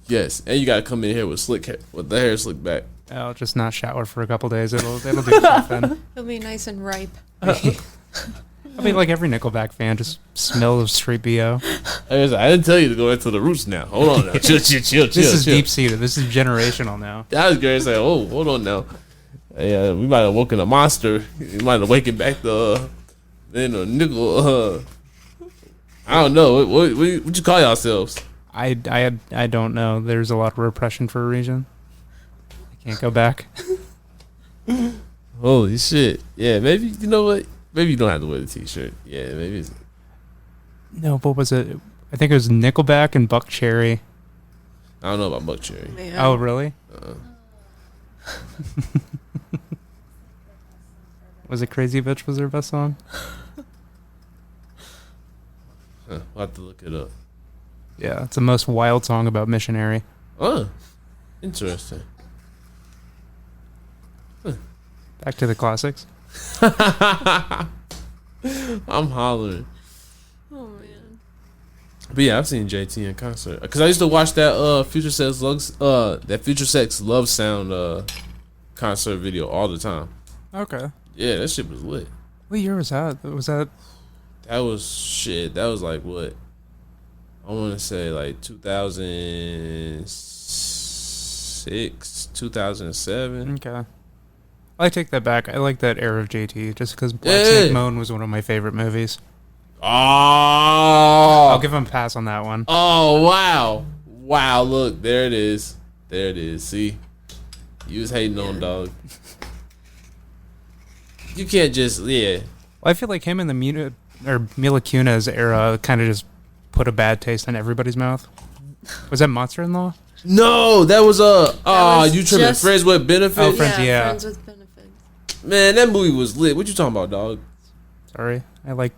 Yes. And you got to come in here with slick hair, with the hair slicked back. I'll just not shower for a couple days. It'll do something. It'll be nice and ripe. I mean, like every Nickelback fan, just smell of straight BO. I didn't tell you to go into the roots now. Hold on now. Chill. This is deep-seated. This is generational now. I was going to say, oh, hold on now. Hey, we might have woken a monster. We might have wakened back the nickel. I don't know. What you call yourselves? I don't know. There's a lot of repression for a reason. I can't go back. Holy shit. Yeah, maybe, you know what? Maybe you don't have to wear the t-shirt. Yeah, maybe it's... No, what was it? I think it was Nickelback and Buck Cherry. I don't know about Buck Cherry. Man. Oh, really? Was it Crazy Bitch was their best song? Huh, I'll have to look it up. Yeah, it's the most wild song about missionary. Oh, interesting. Back to the classics. I'm hollering. Oh, man. But yeah, I've seen JT in concert. Because I used to watch that Future Sex Love Sound concert video all the time. Okay. Yeah, that shit was lit. What year was that? That was like what? I want to say like 2006, 2007. Okay. I take that back. I like that era of JT just because Black Yeah. Snake Moan was one of my favorite movies. Oh, I'll give him a pass on that one. oh wow, Wow, look, there it is. There it is. See? You was hating on dog. You can't just, Well, I feel like him in the Mila Kunis era kind of just put a bad taste in everybody's mouth. Was that Monster-in-Law? No, that was you tripping. Friends with Benefits? Oh, Friends, yeah. Friends with Benefits. Man, that movie was lit. What you talking about, dog? Sorry, I like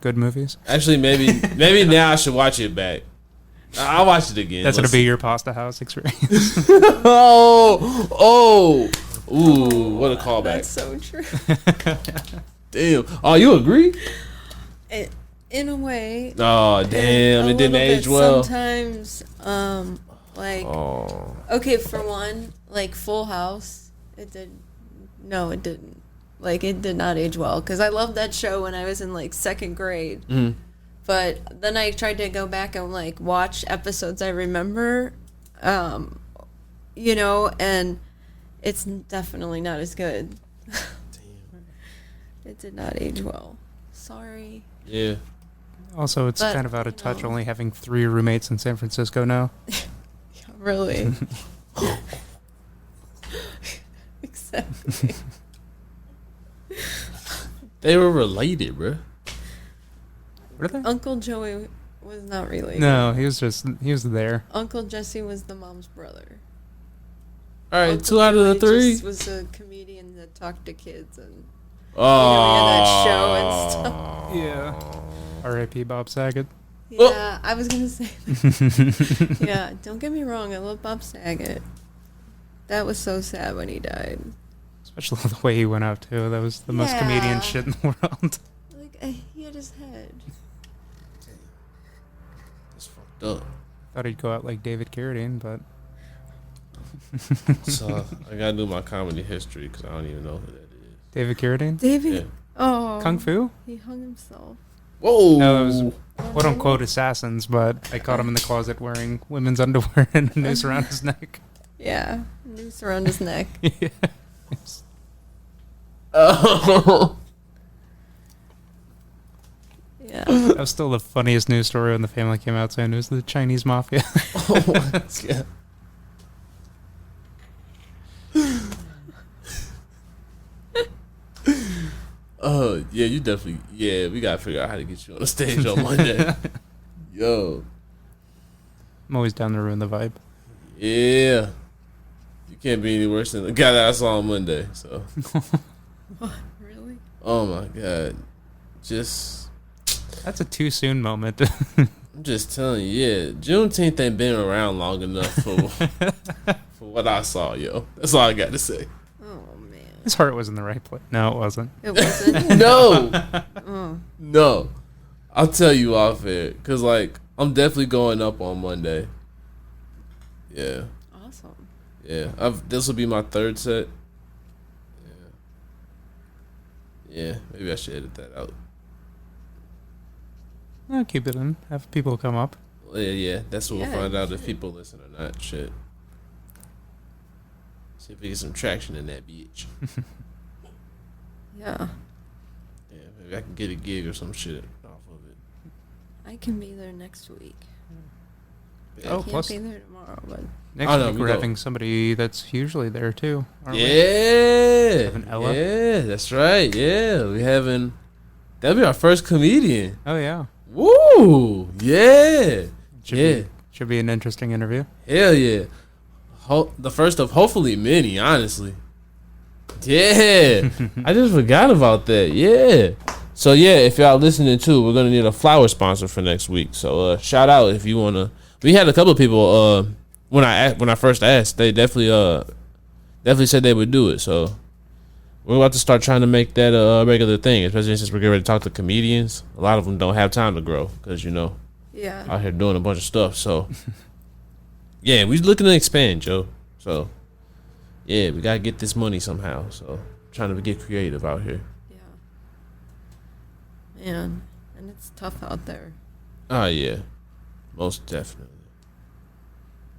good movies. Actually, maybe now I should watch it back. I'll watch it again. That's going to be your pasta house experience. Ooh, what a callback. That's so true. Damn. Oh, you agree? In a way. Oh, damn. It didn't age well. Sometimes, okay, for one, like Full House, it didn't. Like, it did not age well. Because I loved that show when I was in, like, 2nd grade. Mm-hmm. But then I tried to go back and, like, watch episodes I remember, and it's definitely not as good. Damn. It did not age well. Sorry. Yeah. Also, it's kind of out of touch only having 3 roommates in San Francisco now. Yeah, really. Exactly. They were related, bro. Were they? Uncle Joey was not related. No, he was there. Uncle Jesse was the mom's brother. All right, Uncle 2 out of the 3. Just was a comedian that talked to kids and Oh, he had that show and stuff. Yeah. R.I.P. Bob Saget. Yeah, I was gonna say. Yeah, don't get me wrong. I love Bob Saget. That was so sad when he died. Especially the way he went out too. That was the most comedian shit in the world. Like he had his head. That's fucked up. Thought he'd go out like David Carradine, but. So I gotta do my comedy history because I don't even know who that is. David Carradine? David. Yeah. Oh. Kung Fu? He hung himself. Whoa. No, it was quote unquote assassins, but I caught him in the closet wearing women's underwear and a noose around his neck. Yeah, noose around his neck. Yeah. Oh. Yeah. That was still the funniest news story when the family came out saying it was the Chinese mafia. Oh my God. Yeah, you definitely. Yeah, we gotta figure out how to get you on the stage on Monday. Yo. I'm always down to ruin the vibe. Yeah. You can't be any worse than the guy that I saw on Monday. So. What? Really? Oh my God. That's a too soon moment. I'm just telling you, yeah. Juneteenth ain't been around long enough for what I saw, yo. That's all I got to say. Oh man. His heart was in the right place. No, it wasn't. It wasn't. No. No. I'll tell you off air. Because, like, I'm definitely going up on Monday. Yeah. Awesome. Yeah. This will be my 3rd set. Yeah. Maybe I should edit that out. No, keep it in. Have people come up. Yeah. That's what Yeah, we'll find out you if people listen or not. Shit. See if we get some traction in that bitch. Yeah. Yeah, maybe I can get a gig or some shit off of it. I can be there next week. Yeah. Oh, I can't plus be there tomorrow, but next week we're having somebody that's usually there too. Aren't we? Yeah. Having Ella? Yeah, that's right. Yeah, we having. That'll be our first comedian. Oh yeah. Woo! Yeah. Should be an interesting interview. Hell yeah. The first of hopefully many, honestly. Yeah. I just forgot about that. Yeah. So yeah, if y'all listening too, we're gonna need a flower sponsor for next week. So shout out if you wanna. We had a couple of people when I first asked, they definitely said they would do it. So we're about to start trying to make that a regular thing, especially since we're getting ready to talk to comedians. A lot of them don't have time to grow because yeah. out here doing a bunch of stuff. So yeah, we looking to expand, Joe. So yeah, we gotta get this money somehow. So trying to get creative out here. Yeah. Man, and it's tough out there. Oh yeah, most definitely.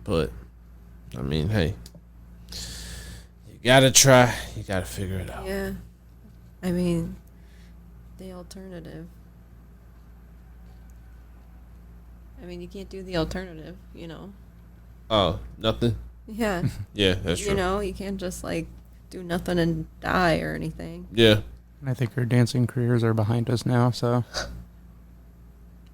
But I mean, hey, you gotta try. You gotta figure it out. Yeah. I mean, the alternative. I mean, you can't do the alternative, Oh, nothing. Yeah. Yeah, that's true. You know, you can't just like do nothing and die or anything. Yeah. I think our dancing careers are behind us now, so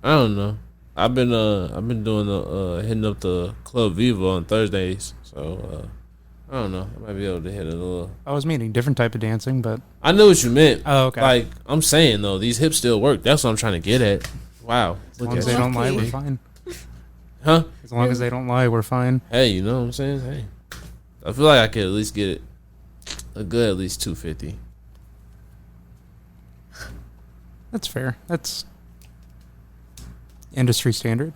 I don't know. I've been doing the hitting up the Club Viva on Thursdays, so I don't know. I might be able to hit it a little. I was meaning different type of dancing, but I know what you meant. oh, okay. Like I'm saying though, these hips still work. That's what I'm trying to get at. Wow. As long as they don't lie, we're fine. Huh? As long as they don't lie, we're fine. Hey, you know what I'm saying? Hey, I feel like I could at least get it a good at least 250. That's fair. That's industry standard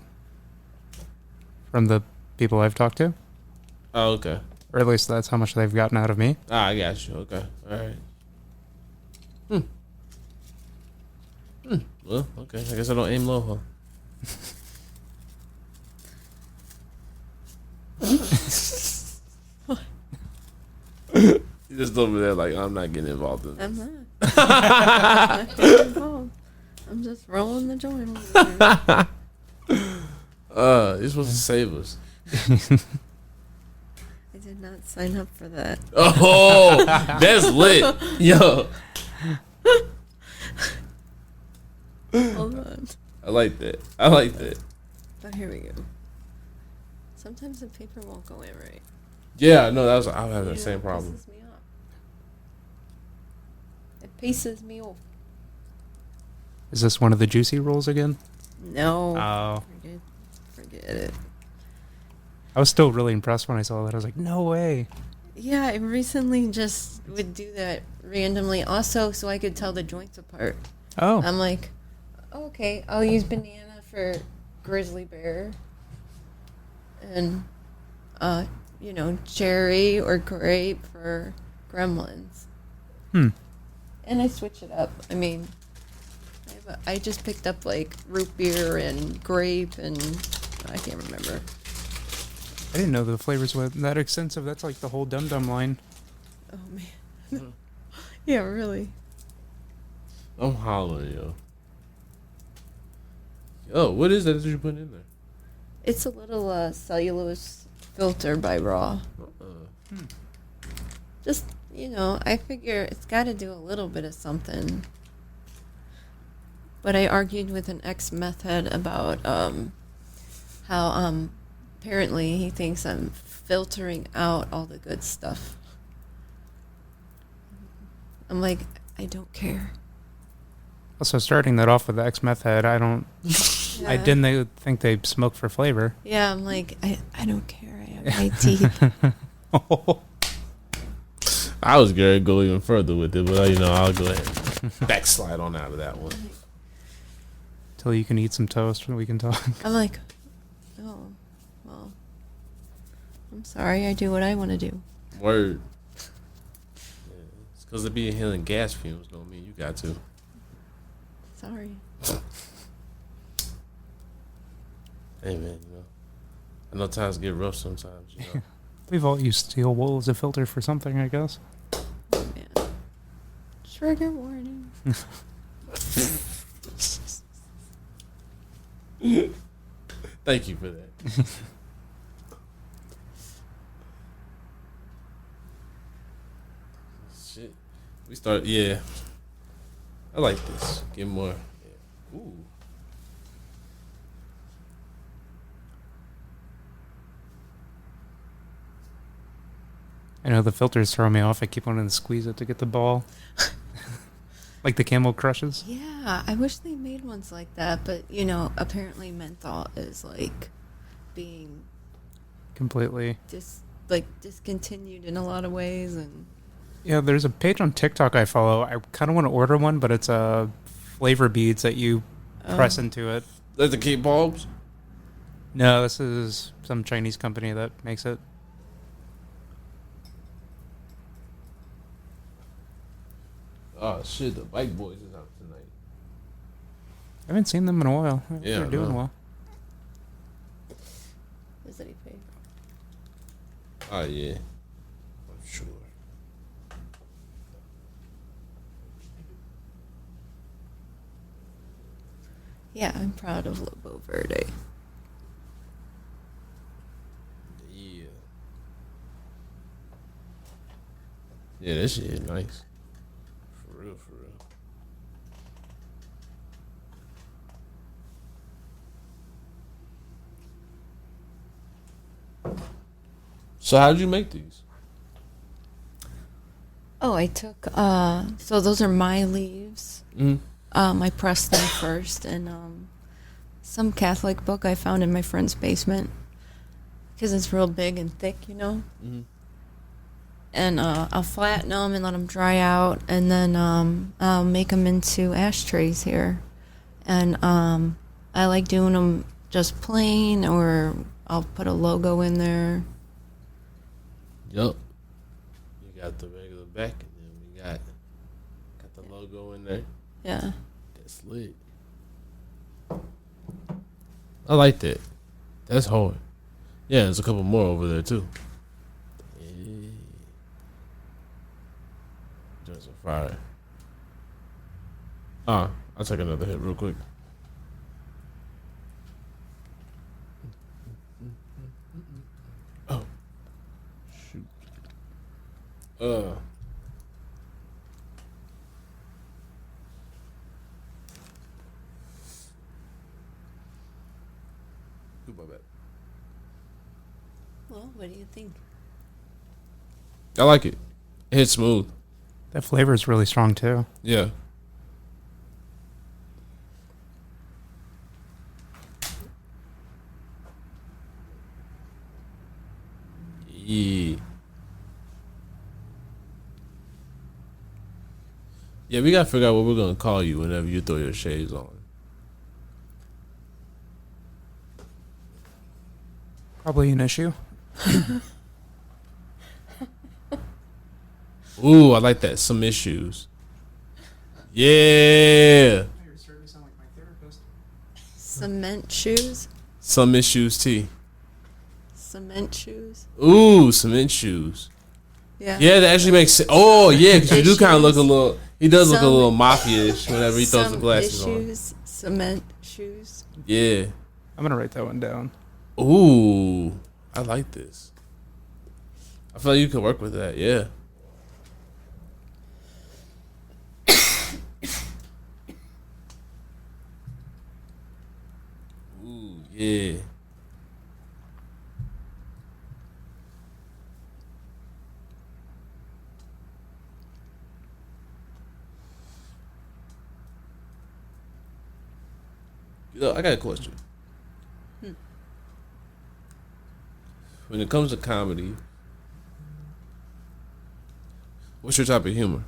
from the people I've talked to. Oh, okay. Or at least that's how much they've gotten out of me. Ah, I got you. Okay. All right. Well, okay. I guess I don't aim low, huh? You just over there like I'm not getting involved in this. I'm not. I'm not getting involved. I'm just rolling the joint over there. You're supposed to save us. I did not sign up for that. Oh, that's lit. Yo. Hold on. I like that. I like that. Oh, here we go. Sometimes the paper won't go in right. Yeah, no, I have that You same know, it problem. pisses me off. It pisses me off. Is this one of the juicy rolls again? No. Oh. Forget it. I was still really impressed when I saw that. I was like, no way. Yeah, I recently just would do that randomly also so I could tell the joints apart. Oh. I'm like, okay, I'll use banana for Grizzly Bear. And, you know, cherry or grape for Gremlins. Hmm. And I switch it up. I mean, I just picked up like root beer and grape and I can't remember. I didn't know the flavors were that extensive. That's like the whole Dum Dum line. Oh man. Yeah, really. I'm hollering, yo. Yo, what is that you put in there? It's a little cellulose filter by Raw. Just, you know, I figure it's got to do a little bit of something. But I argued with an ex-meth head about how apparently he thinks I'm filtering out all the good stuff. I'm like, I don't care. Also, starting that off with the ex-meth head, I don't... Yeah. I didn't think they smoke for flavor. Yeah, I'm like, I don't care. I have my teeth. I was going to go even further with it, but you know, I'll go ahead and backslide on out of that one. Till you can eat some toast and we can talk. I'm like, oh, well, I'm sorry. I do what I want to do. Word. Yeah, it's because of being inhaling gas fumes don't mean you got to. Sorry. Hey man, you know, I know times get rough sometimes. You know. We've all used steel wool as a filter for something, I guess. Oh, man. Trigger warning. Thank you for that. Shit, we start. Yeah, I like this. Get more. Yeah. Ooh. I know the filters throw me off. I keep wanting to squeeze it to get the ball. Like the Camel Crushes. Yeah, I wish they made ones like that, but you know, apparently menthol is like being Completely. discontinued in a lot of ways, and Yeah, there's a page on TikTok I follow. I kind of want to order one, but it's flavor beads that you press into it. Like the keep bulbs. No, this is some Chinese company that makes it. Oh shit, the Bike Boys is out tonight. I haven't seen them in a while. Yeah, They're doing no. well. is that paid? Oh yeah, I'm sure. Yeah, I'm proud of Lobo Verdi. Yeah, that shit is nice. For real, for real. So how did you make these? Oh, I took, so those are my leaves. I pressed them first in some Catholic book I found in my friend's basement. Because it's real big and thick, you know? And I'll flatten them and let them dry out. And then I'll make them into ashtrays here. And I like doing them just plain, or I'll put a logo in there. Yup. You got the regular back, and then we got the logo in there. Yeah. That's lit. I like that. That's hard. Yeah, there's a couple more over there too. Yeah. Joints are fire. I'll take another hit real quick. Oh. Shoot. My bad. Well, what do you think? I like it. It hits smooth. That flavor is really strong too. Yeah. Yeah. Yeah, we gotta figure out what we're gonna call you whenever you throw your shades on. Probably an issue. Ooh, I like that. Some issues. Yeah. You're starting to sound like my therapist. Cement shoes? Some issues T. Cement shoes? Ooh, cement shoes. Yeah. Yeah, that actually makes sense. Oh, yeah, because you do kind of look a little. He does look a Some- little mafia-ish whenever he throws the Some glasses issues, cement shoes. on. Yeah. I'm gonna write that one down. Ooh, I like this. I feel like you could work with that. Yeah. Ooh, yeah. You know, I got a question. When it comes to comedy, what's your type of humor?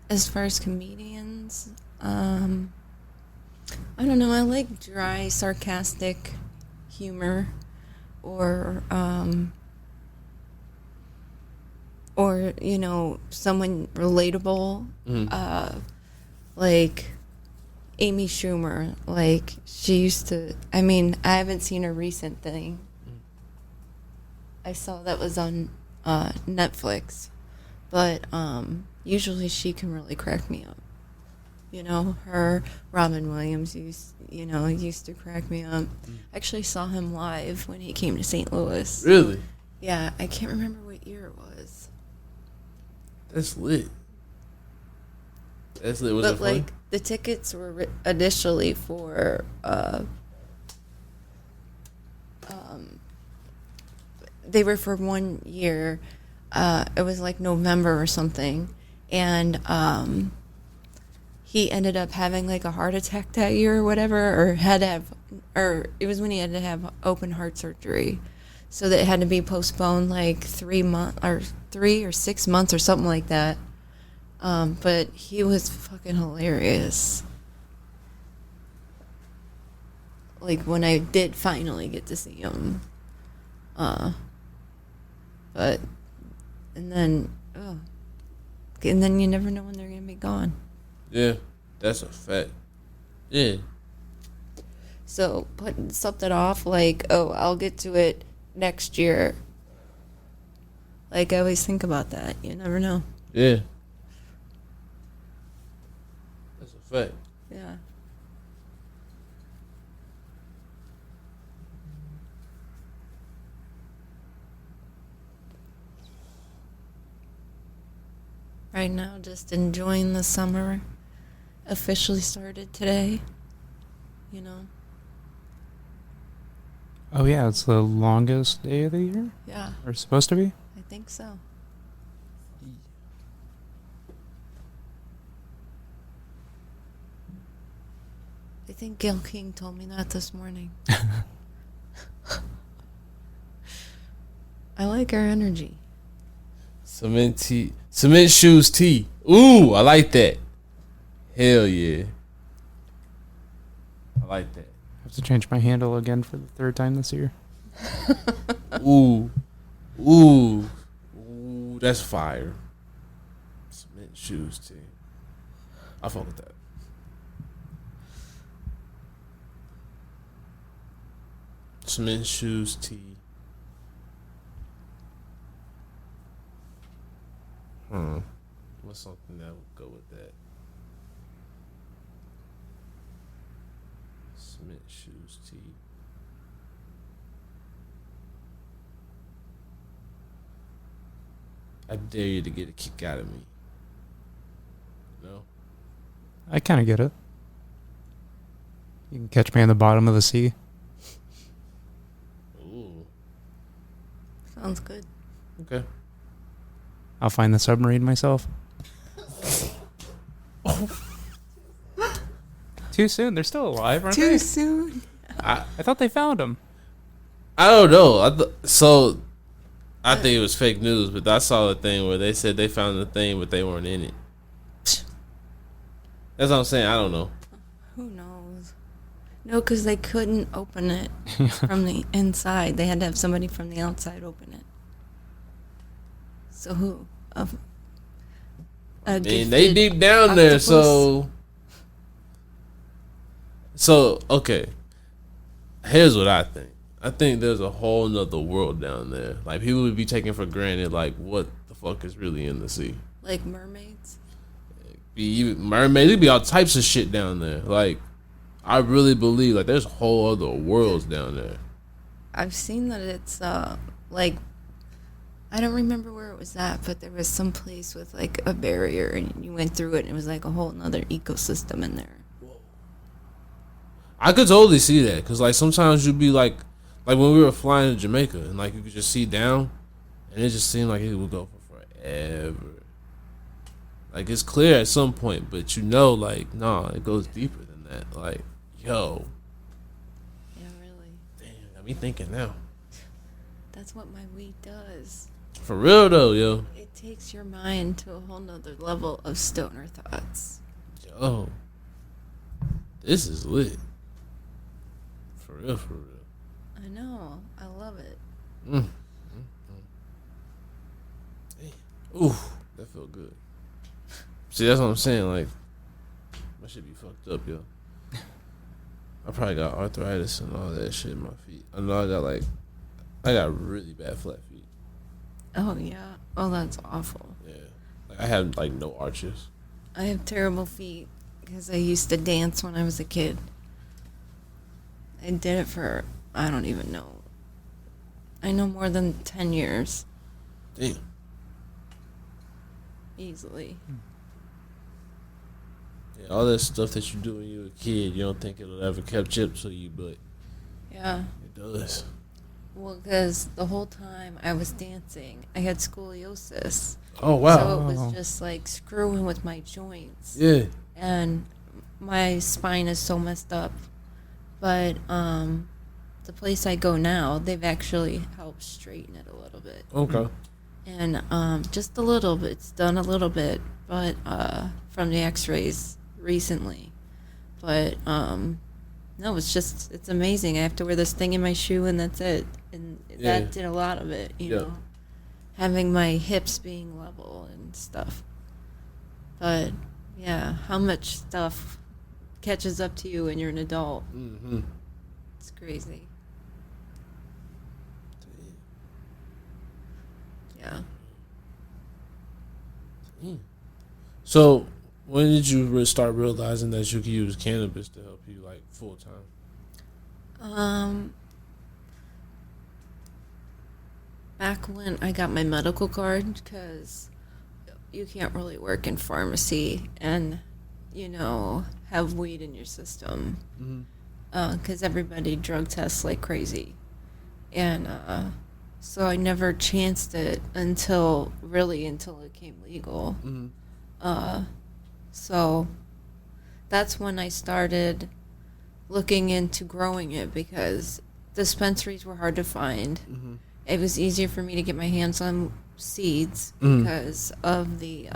As far as comedians, I don't know. I like dry, sarcastic humor, or you know, someone relatable, like Amy Schumer. Like, she used to. I mean, I haven't seen her recent thing. I saw that was on Netflix, but usually she can really crack me up. You know, her, Robin Williams used to crack me up. I actually saw him live when he came to St. Louis. Really? Yeah, I can't remember what year it was. That's lit. That's lit. Was But it funny? like, the tickets were initially for they were for 1 year. It was like November or something, and he ended up having like a heart attack that year or whatever, or it was when he had to have open heart surgery, so that it had to be postponed like 3 or 6 months or something like that. But he was fucking hilarious. Like, when I did finally get to see him. But, and then you never know when they're gonna be gone. Yeah, that's a fact. Yeah. So putting something off, like, oh, I'll get to it next year. Like, I always think about that. You never know. Yeah. That's a fact. Yeah. Right now, just enjoying the summer. Officially started today. You know? Oh yeah, it's the longest day of the year? Yeah, Or it's supposed to be? I think so. I think Gail King told me that this morning. I like her energy. CementShoesT. Ooh, I like that. Hell yeah. I like that. I have to change my handle again for the 3rd time this year. Ooh. Ooh. Ooh, that's fire. CementShoesT. I fuck with that. CementShoesT. What's something that would go with that? CementShoesT. I dare you to get a kick out of me. No? I kind of get it. You can catch me on the bottom of the sea. Ooh. Sounds good. Okay. I'll find the submarine myself. Too soon. They're still alive, aren't they? Too soon. I thought they found them. I don't know. I think it was fake news, but I saw a thing where they said they found the thing, but they weren't in it. That's what I'm saying. I don't know. Who knows? No, because they couldn't open it from the inside. They had to have somebody from the outside open it. So who? I mean, they deep down there, so okay. Here's what I think. I think there's a whole nother world down there. Like, people would be taking for granted, like, what the fuck is really in the sea. Like mermaids? Mermaids, there'd be all types of shit down there. Like, I really believe, like, there's whole other worlds down there. I've seen that it's, like, I don't remember where it was at, but there was some place with, like, a barrier, and you went through it, and it was, like, a whole nother ecosystem in there. I could totally see that, because, like, sometimes you'd be, like when we were flying to Jamaica, and, like, you could just see down, and it just seemed like it would go for forever. Like, it's clear at some point, but you know, like, nah, it goes deeper than that. Like, yo. Yeah, really. Damn, got me thinking now. That's what my weed does. For real, though, yo. It takes your mind to a whole nother level of stoner thoughts. Yo. This is lit. For real, for real. I know. I love it. Ooh, that felt good. See, that's what I'm saying. Like, my shit be fucked up, yo. I probably got arthritis and all that shit in my feet. I know I got really bad flat feet. Oh, yeah. Oh, that's awful. Yeah. Like, I have, like, no arches. I have terrible feet because I used to dance when I was a kid. I did it for, I don't even know. I know more than 10 years. Damn. Easily. Yeah, all that stuff that you do when you're a kid, you don't think it'll ever catch up to you, but Yeah. it does. Well, because the whole time I was dancing, I had scoliosis. Oh, wow. So it was just like screwing with my joints. Yeah. And my spine is so messed up. But the place I go now, they've actually helped straighten it a little bit. Okay. And just a little bit. It's done a little bit, but from the x-rays recently. But no, it's amazing. I have to wear this thing in my shoe and that's it. And that did a lot of it, you know. Having my hips being level and stuff. But yeah, how much stuff catches up to you when you're an adult. Mm-hmm. It's crazy. Yeah. So, when did you start realizing that you could use cannabis to help you, like, full time? Back when I got my medical card, because you can't really work in pharmacy and, you know, have weed in your system. Because everybody drug tests like crazy. And so I never chanced it until it came legal. So that's when I started looking into growing it, because dispensaries were hard to find. It was easier for me to get my hands on seeds because of the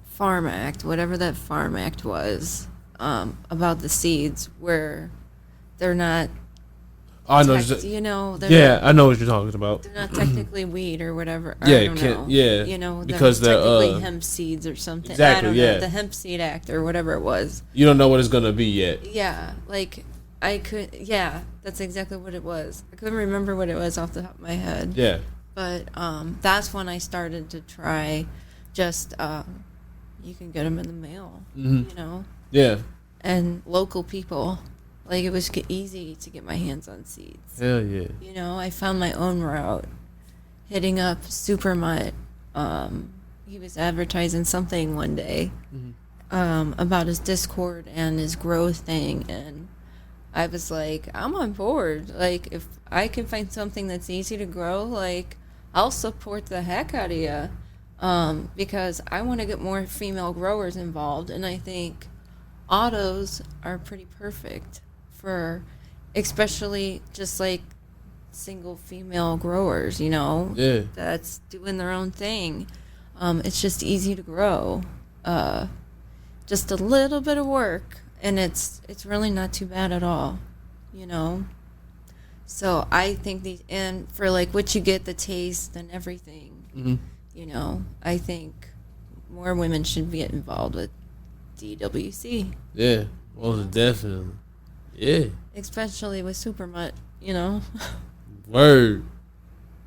Farm Act, whatever that Farm Act was, about the seeds, where they're not. I know. You know. I know what you're talking about. They're not technically weed or whatever. Yeah, I don't know. Yeah. You know, because they're they're technically hemp seeds or something. Exactly. I don't know, the Hemp Seed Act or whatever it was. You don't know what it's gonna be yet. Yeah, like I could. Yeah, that's exactly what it was. I couldn't remember what it was off the top of my head. Yeah. But that's when I started to try. Just you can get them in the mail. You know. Yeah. And local people. Like, it was easy to get my hands on seeds. Hell yeah. You know, I found my own route. Hitting up Supermutt. He was advertising something one day about his Discord and his grow thing. And I was like, I'm on board. Like, if I can find something that's easy to grow, like, I'll support the heck out of you. Because I want to get more female growers involved. And I think autos are pretty perfect for especially just like single female growers, you know, that's doing their own thing. It's just easy to grow, just a little bit of work, and it's really not too bad at all, you know. So I think and for like what you get, the taste and everything, you know, I think more women should get involved with DWC. Yeah, well, definitely. Yeah. Especially with Supermutt, you know. Word.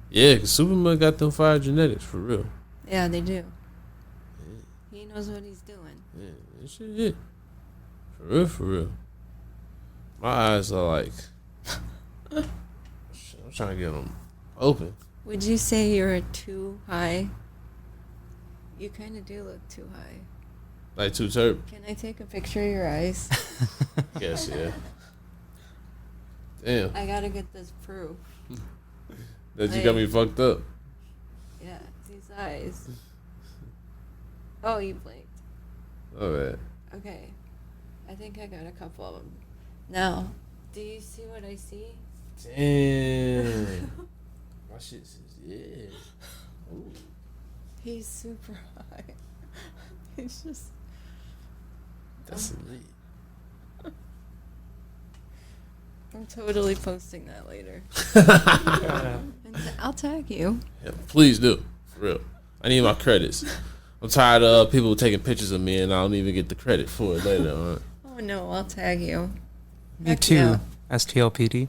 Yeah, because Supermutt got them fire genetics, for real. Yeah, they do. Yeah. He knows what he's doing. Yeah, that shit hit. For real, for real. My eyes are like... I'm trying to get them open. Would you say you're too high? You kind of do look too high. Like Too T3rpd? Can I take a picture of your eyes? Yes, yeah. Damn. I gotta get this proof. That you got me fucked up. Yeah, these eyes. Oh, you blinked. Oh, man. Okay. I think I got a couple of them. Now, do you see what I see? Damn. My shit says, yeah. Ooh. He's super high. He's just... That's elite. I'm totally posting that later. And I'll tag you. Yeah, please do. For real. I need my credits. I'm tired of people taking pictures of me and I don't even get the credit for it later on. Oh, no, I'll tag you. Me too. Yeah. STLPD.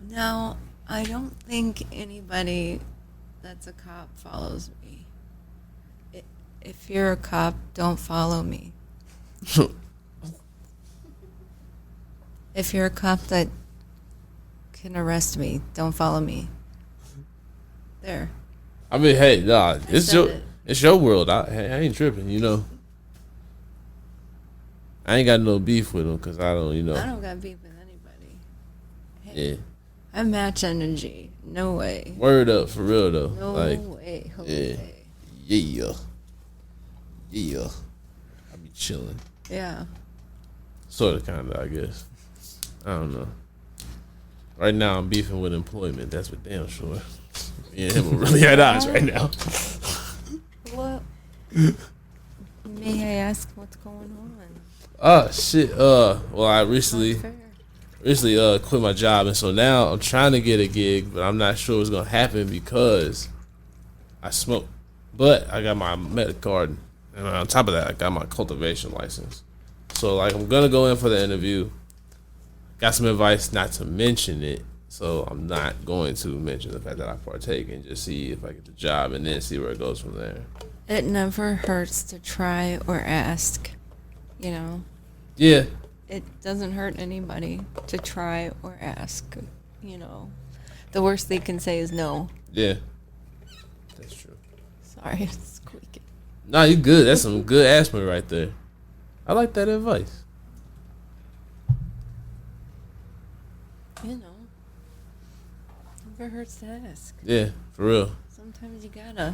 Now, I don't think anybody that's a cop follows me. If you're a cop, don't follow me. If you're a cop that can arrest me, don't follow me. There. I mean, hey, nah, it's your world. I ain't tripping, you know. I ain't got no beef with them because I don't, you know. I don't got beef with anybody. Hey, yeah. I match energy. No way. Word up, for real though. No like, way. Yeah. Yeah. Yeah. I be chilling. Yeah. Sort of, kind of, I guess. I don't know. Right now, I'm beefing with employment. That's for damn sure. Me and him are really at odds right now. Well, may I ask what's going on? Oh, shit. Well, I recently quit my job, and so now I'm trying to get a gig, but I'm not sure what's going to happen because I smoke. But I got my medic card, and on top of that, I got my cultivation license. So, like, I'm going to go in for the interview. Got some advice not to mention it, so I'm not going to mention the fact that I partake and just see if I get the job and then see where it goes from there. It never hurts to try or ask, you know? Yeah. It doesn't hurt anybody to try or ask, you know? the worst they can say is no. Yeah, that's true. Sorry, it's squeaking. Nah, you good. That's some good asthma right there. I like that advice. You know, never hurts to ask. Yeah, for real. Sometimes you gotta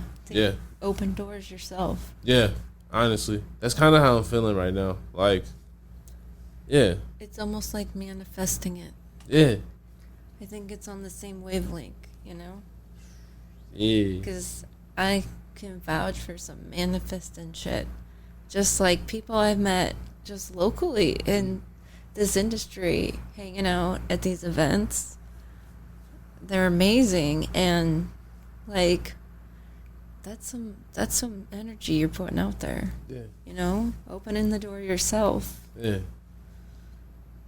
open doors yourself. Yeah, honestly, that's kind of how I'm feeling right now. Like, yeah. It's almost like manifesting it. Yeah. I think it's on the same wavelength, you know? Yeah. Because I can vouch for some manifesting shit. Just like people I've met just locally in this industry, hanging out at these events. They're amazing, and like that's some energy you're putting out there. Yeah. You know? Opening the door yourself. Yeah.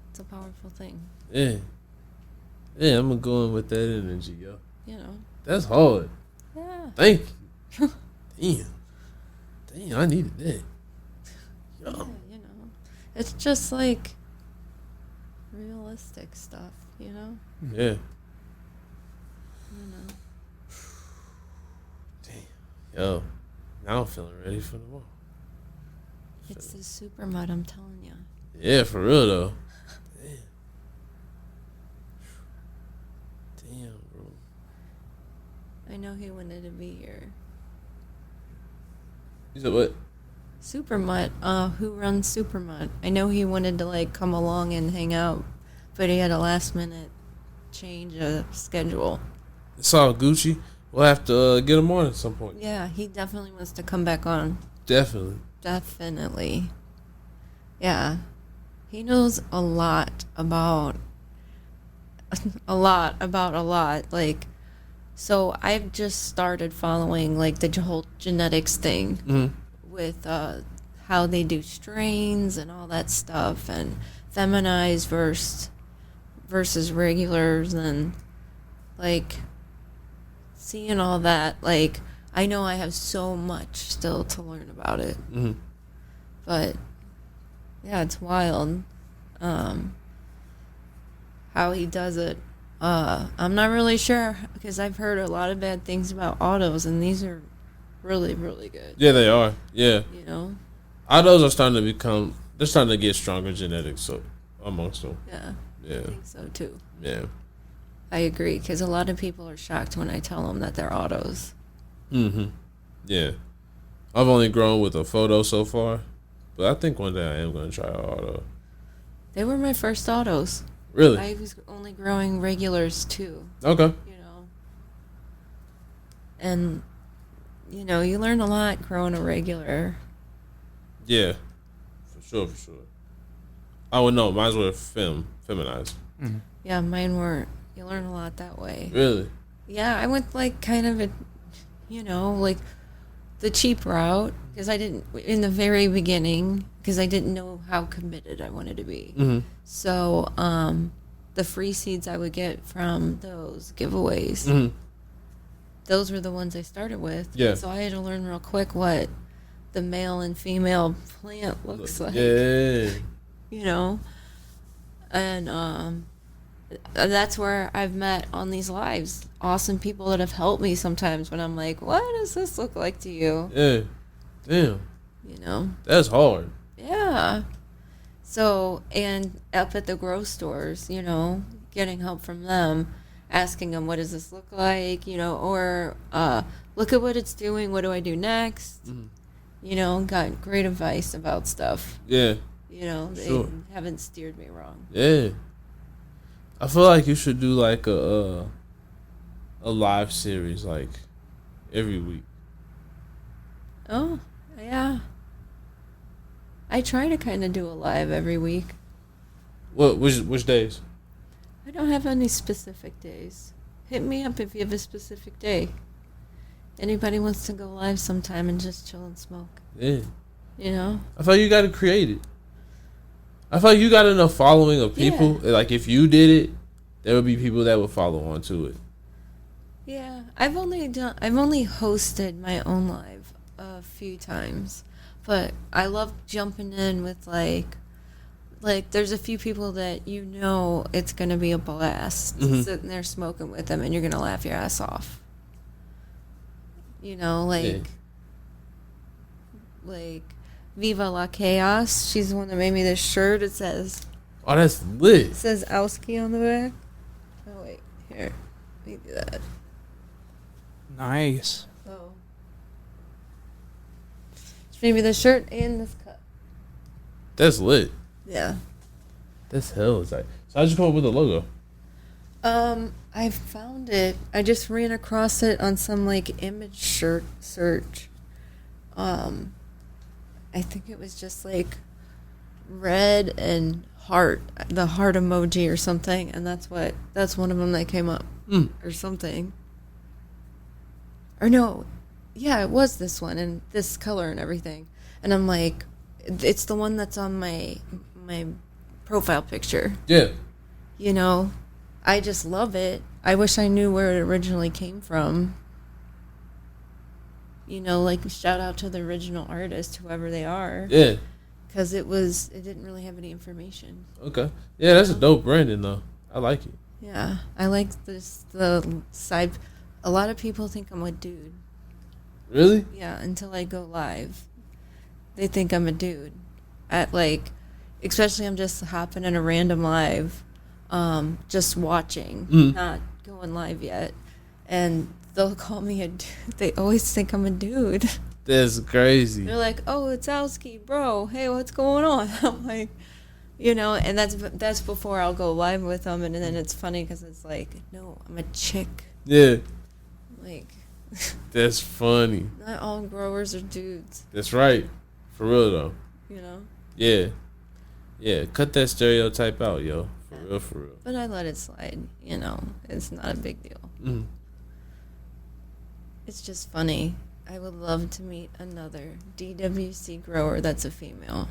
It's a powerful thing. Yeah. Yeah, I'm going with that energy, yo. You know? That's hard. Yeah. Thank you. Damn, I needed that. Yo. Yeah, you know. It's just like realistic stuff, you know? Yeah. You know. Damn. Yo. Now I'm feeling ready for the more. It's the Supermutt, I'm telling you. Yeah, for real though. Damn, bro. I know he wanted to be here. You said what? Supermutt, who runs Supermutt. I know he wanted to like come along and hang out, but he had a last minute change of schedule. It's all Gucci. We'll have to get him on at some point. Yeah, he definitely wants to come back on. Definitely. Definitely. Yeah. He knows a lot about a lot. Like, so I've just started following like the whole genetics thing with how they do strains and all that stuff, and feminized versus regulars, and like seeing all that. Like, I know I have so much still to learn about it, but yeah, it's wild how he does it. I'm not really sure, because I've heard a lot of bad things about autos, and these are really, really good. Yeah, they are. Yeah. You know? Autos are starting to they're starting to get stronger genetics so amongst them. Yeah. Yeah. I think so, too. Yeah. I agree, because a lot of people are shocked when I tell them that they're autos. Yeah. I've only grown with a photo so far, but I think one day I am going to try an auto. They were my first autos. Really? I was only growing regulars, too. Okay. You know? And, you know, you learn a lot growing a regular. Yeah. For sure. Oh, no, mine were feminized. Yeah, mine weren't. You learn a lot that way. Really? Yeah, I went like kind of a, you know, like the cheap route, because I didn't, in the very beginning, because I didn't know how committed I wanted to be. So the free seeds I would get from those giveaways, those were the ones I started with. Yeah. So I had to learn real quick what the male and female plant looks like. Yeah. You know? And that's where I've met on these lives awesome people that have helped me sometimes when I'm like, what does this look like to you? Yeah. Damn. You know? That's hard. Yeah. So, and up at the grow stores, you know, getting help from them, asking them, what does this look like? You know, or look at what it's doing. What do I do next? You know, got great advice about stuff. Yeah. You know, they haven't steered me wrong. Yeah. I feel like you should do like a live series like every week. Oh, yeah. I try to kind of do a live every week. What? Which days? I don't have any specific days. Hit me up if you have a specific day. Anybody wants to go live sometime and just chill and smoke. Yeah. You know? I feel like you got to create it. I feel like you got enough following of people. Yeah. Like if you did it, there would be people that would follow on to it. Yeah, I've only hosted my own live a few times, but I love jumping in with like Like, there's a few people that you know it's going to be a blast sitting there smoking with them, and you're going to laugh your ass off. You know, like Viva La Chaos. She's the one that made me this shirt. It says... Oh, that's lit. It says Owski on the back. Oh, wait. Here. Let me do that. Nice. Oh. She made me this shirt and this cup. That's lit. Yeah. That's hell exciting. So how'd you come up with the logo? I found it. I just ran across it on some like image shirt search. I think it was just like red and heart, the heart emoji or something, and that's one of them that came up or something. Or no, yeah, it was this one and this color and everything. And I'm like, it's the one that's on my profile picture. Yeah. You know, I just love it. I wish I knew where it originally came from. You know, like, shout out to the original artist, whoever they are. Yeah. Because it didn't really have any information. Okay. Yeah, that's a dope branding, though. I like it. Yeah. I like the side. A lot of people think I'm a dude. Really? Yeah, until I go live. They think I'm a dude. Especially I'm just hopping in a random live, just watching, not going live yet. And they'll call me a dude. They always think I'm a dude. That's crazy. They're like, oh, it's Owski, bro. Hey, what's going on? I'm like, you know, and that's before I'll go live with them. And then it's funny because it's like, no, I'm a chick. Yeah. Like. That's funny. Not all growers are dudes. That's right. For real, though. You know? Yeah. Yeah, cut that stereotype out, yo. For real, for real. But I let it slide, you know. It's not a big deal. Mm. It's just funny. I would love to meet another DWC grower that's a female.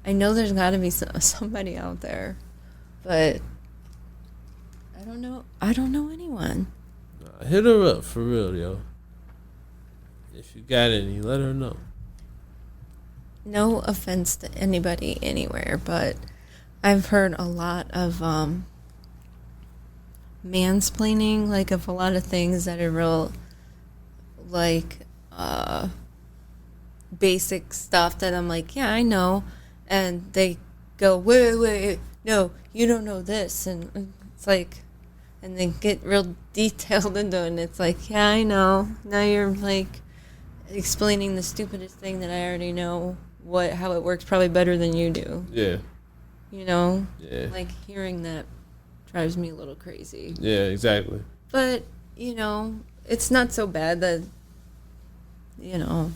I know there's got to be somebody out there, but I don't know. I don't know anyone. Nah, hit her up, for real, yo. If you got any, let her know. No offense to anybody anywhere, but I've heard a lot of mansplaining, like, of a lot of things that are real, like, basic stuff that I'm like, yeah, I know. And they go, wait, no, you don't know this. And it's like, and they get real detailed into it. And it's like, yeah, I know. Now you're, like, explaining the stupidest thing that I already know. How it works probably better than you do. Yeah. You know? Yeah. Like, hearing that drives me a little crazy. Yeah, exactly. But, you know, it's not so bad that, you know,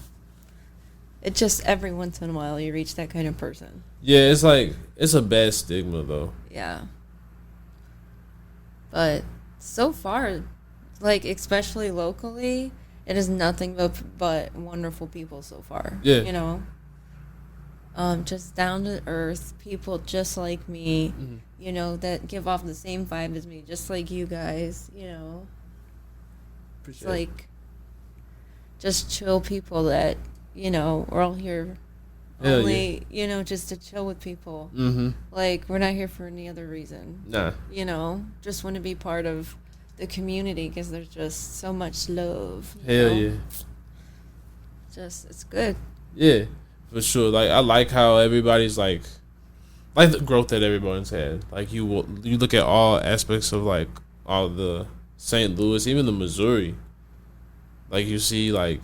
it just every once in a while you reach that kind of person. Yeah, it's like, it's a bad stigma, though. Yeah. But so far, like, especially locally, it is nothing but wonderful people so far. Yeah. You know? Just down to earth people just like me, you know, that give off the same vibe as me, just like you guys, you know. It's like just chill people that, you know, we're all here only, you know, just to chill with people. Like, we're not here for any other reason. Nah. You know, just want to be part of the community because there's just so much love. Hell yeah. Just, it's good. Yeah. For sure. Like, I like how everybody's like the growth that everyone's had. Like, you look at all aspects of, like, all the St. Louis, even the Missouri. Like, you see, like,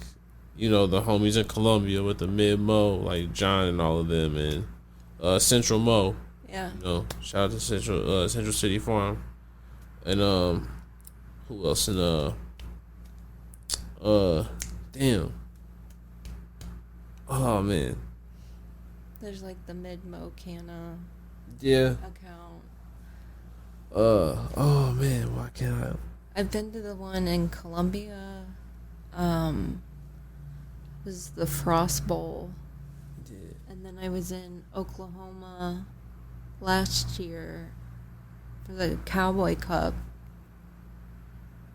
you know, the homies in Columbia with the Mid Mo, like John and all of them, and Central Mo. Yeah. You know, shout out to Central City Farm. And who else in damn. Oh man. There's like the Mid-Mo Canna account. Oh man, why can't I? I've been to the one in Columbia. Was the Frost Bowl. Yeah. And then I was in Oklahoma last year for the Cowboy Cup.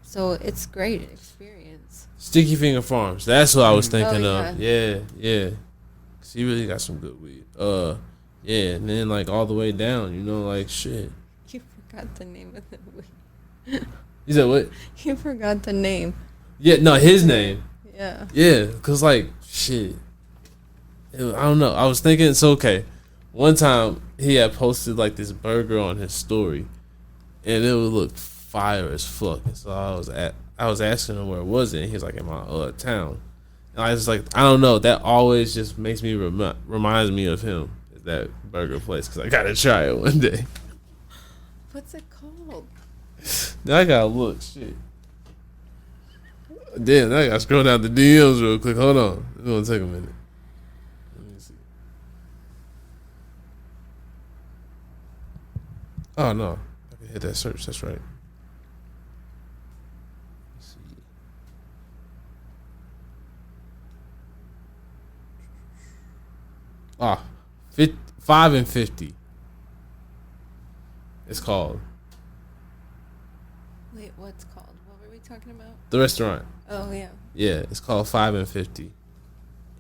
So it's great experience. Sticky Finger Farms. That's what I was thinking Oh, of. Yeah, yeah. 'Cause he really got some good weed. Yeah, and then like all the way down, you know, like shit. You forgot the name of the weed. You said what? You forgot the name. Yeah, no, his name. Yeah. Yeah, cause like shit. I don't know. I was thinking it's okay. One time he had posted like this burger on his story, and it would look fire as fuck. And so I was asking him where was it, and he was like in my town. And I was like, I don't know. That always just makes me reminds me of him. That burger place, because I gotta try it one day. What's it called? Now I gotta look. Shit. Damn, now I gotta scroll down the DMs real quick. Hold on. It's gonna take a minute. Let me see. Oh no. I can hit that search. That's right. Let's see. Ah. 5 and 50. It's called. Wait, what's called? What were we talking about? The restaurant. Oh, yeah. Yeah, it's called 5 and 50.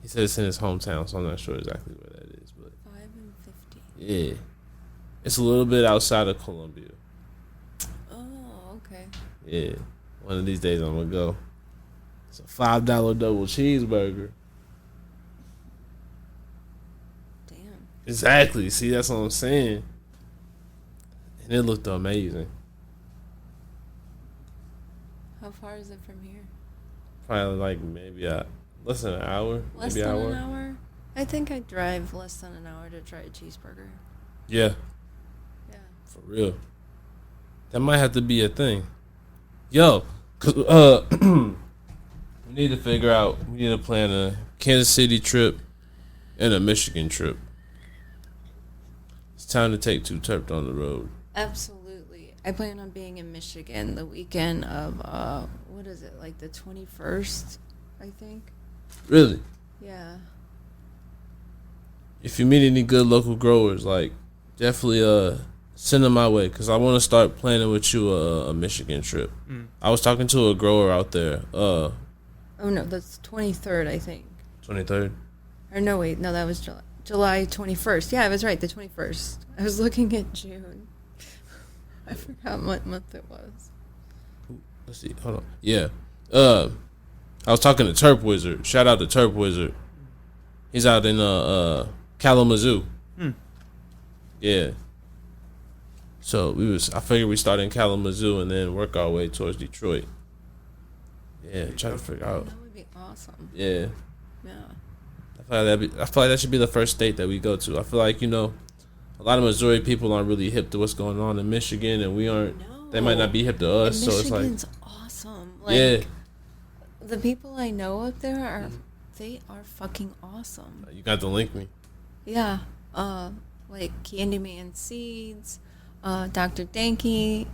He said it's in his hometown, so I'm not sure exactly where that is. But 5 and 50. yeah. It's a little bit outside of Columbia. Oh, okay. Yeah. One of these days I'm going to go. It's a $5 double cheeseburger. Exactly. See, that's what I'm saying. And it looked amazing. How far is it from here? Probably like maybe less than an hour. Less maybe than hour. an hour? I think I'd drive less than an hour to try a cheeseburger. Yeah. Yeah. For real. That might have to be a thing. Yo, cause we need to figure out. We need to plan a Kansas City trip and a Michigan trip. It's time to take Too T3rpd on the road. Absolutely. I plan on being in Michigan the weekend of, what is it, like the 21st, I think? Really? Yeah. If you meet any good local growers, like, definitely send them my way, because I want to start planning with you a Michigan trip. I was talking to a grower out there. Oh, no, that's 23rd, I think. 23rd? Or no, wait, no, that was July 21st. Yeah, I was right, the 21st. I was looking at June. I forgot what month it was. Let's see. Hold on. Yeah. I was talking to Terp Wizard. Shout out to Terp Wizard. He's out in Kalamazoo. Yeah. So I figured we start in Kalamazoo and then work our way towards Detroit. Yeah, try to figure out. That would be awesome. Yeah. Yeah. I feel like that should be the first state that we go to. I feel like, a lot of Missouri people aren't really hip to what's going on in Michigan, and we aren't. No. They might not be hip to us, and so it's like. Michigan's awesome. Like, yeah. The people I know up there are, they are fucking awesome. You got to link me. Yeah. Like Candyman Seeds, Dr. Danky,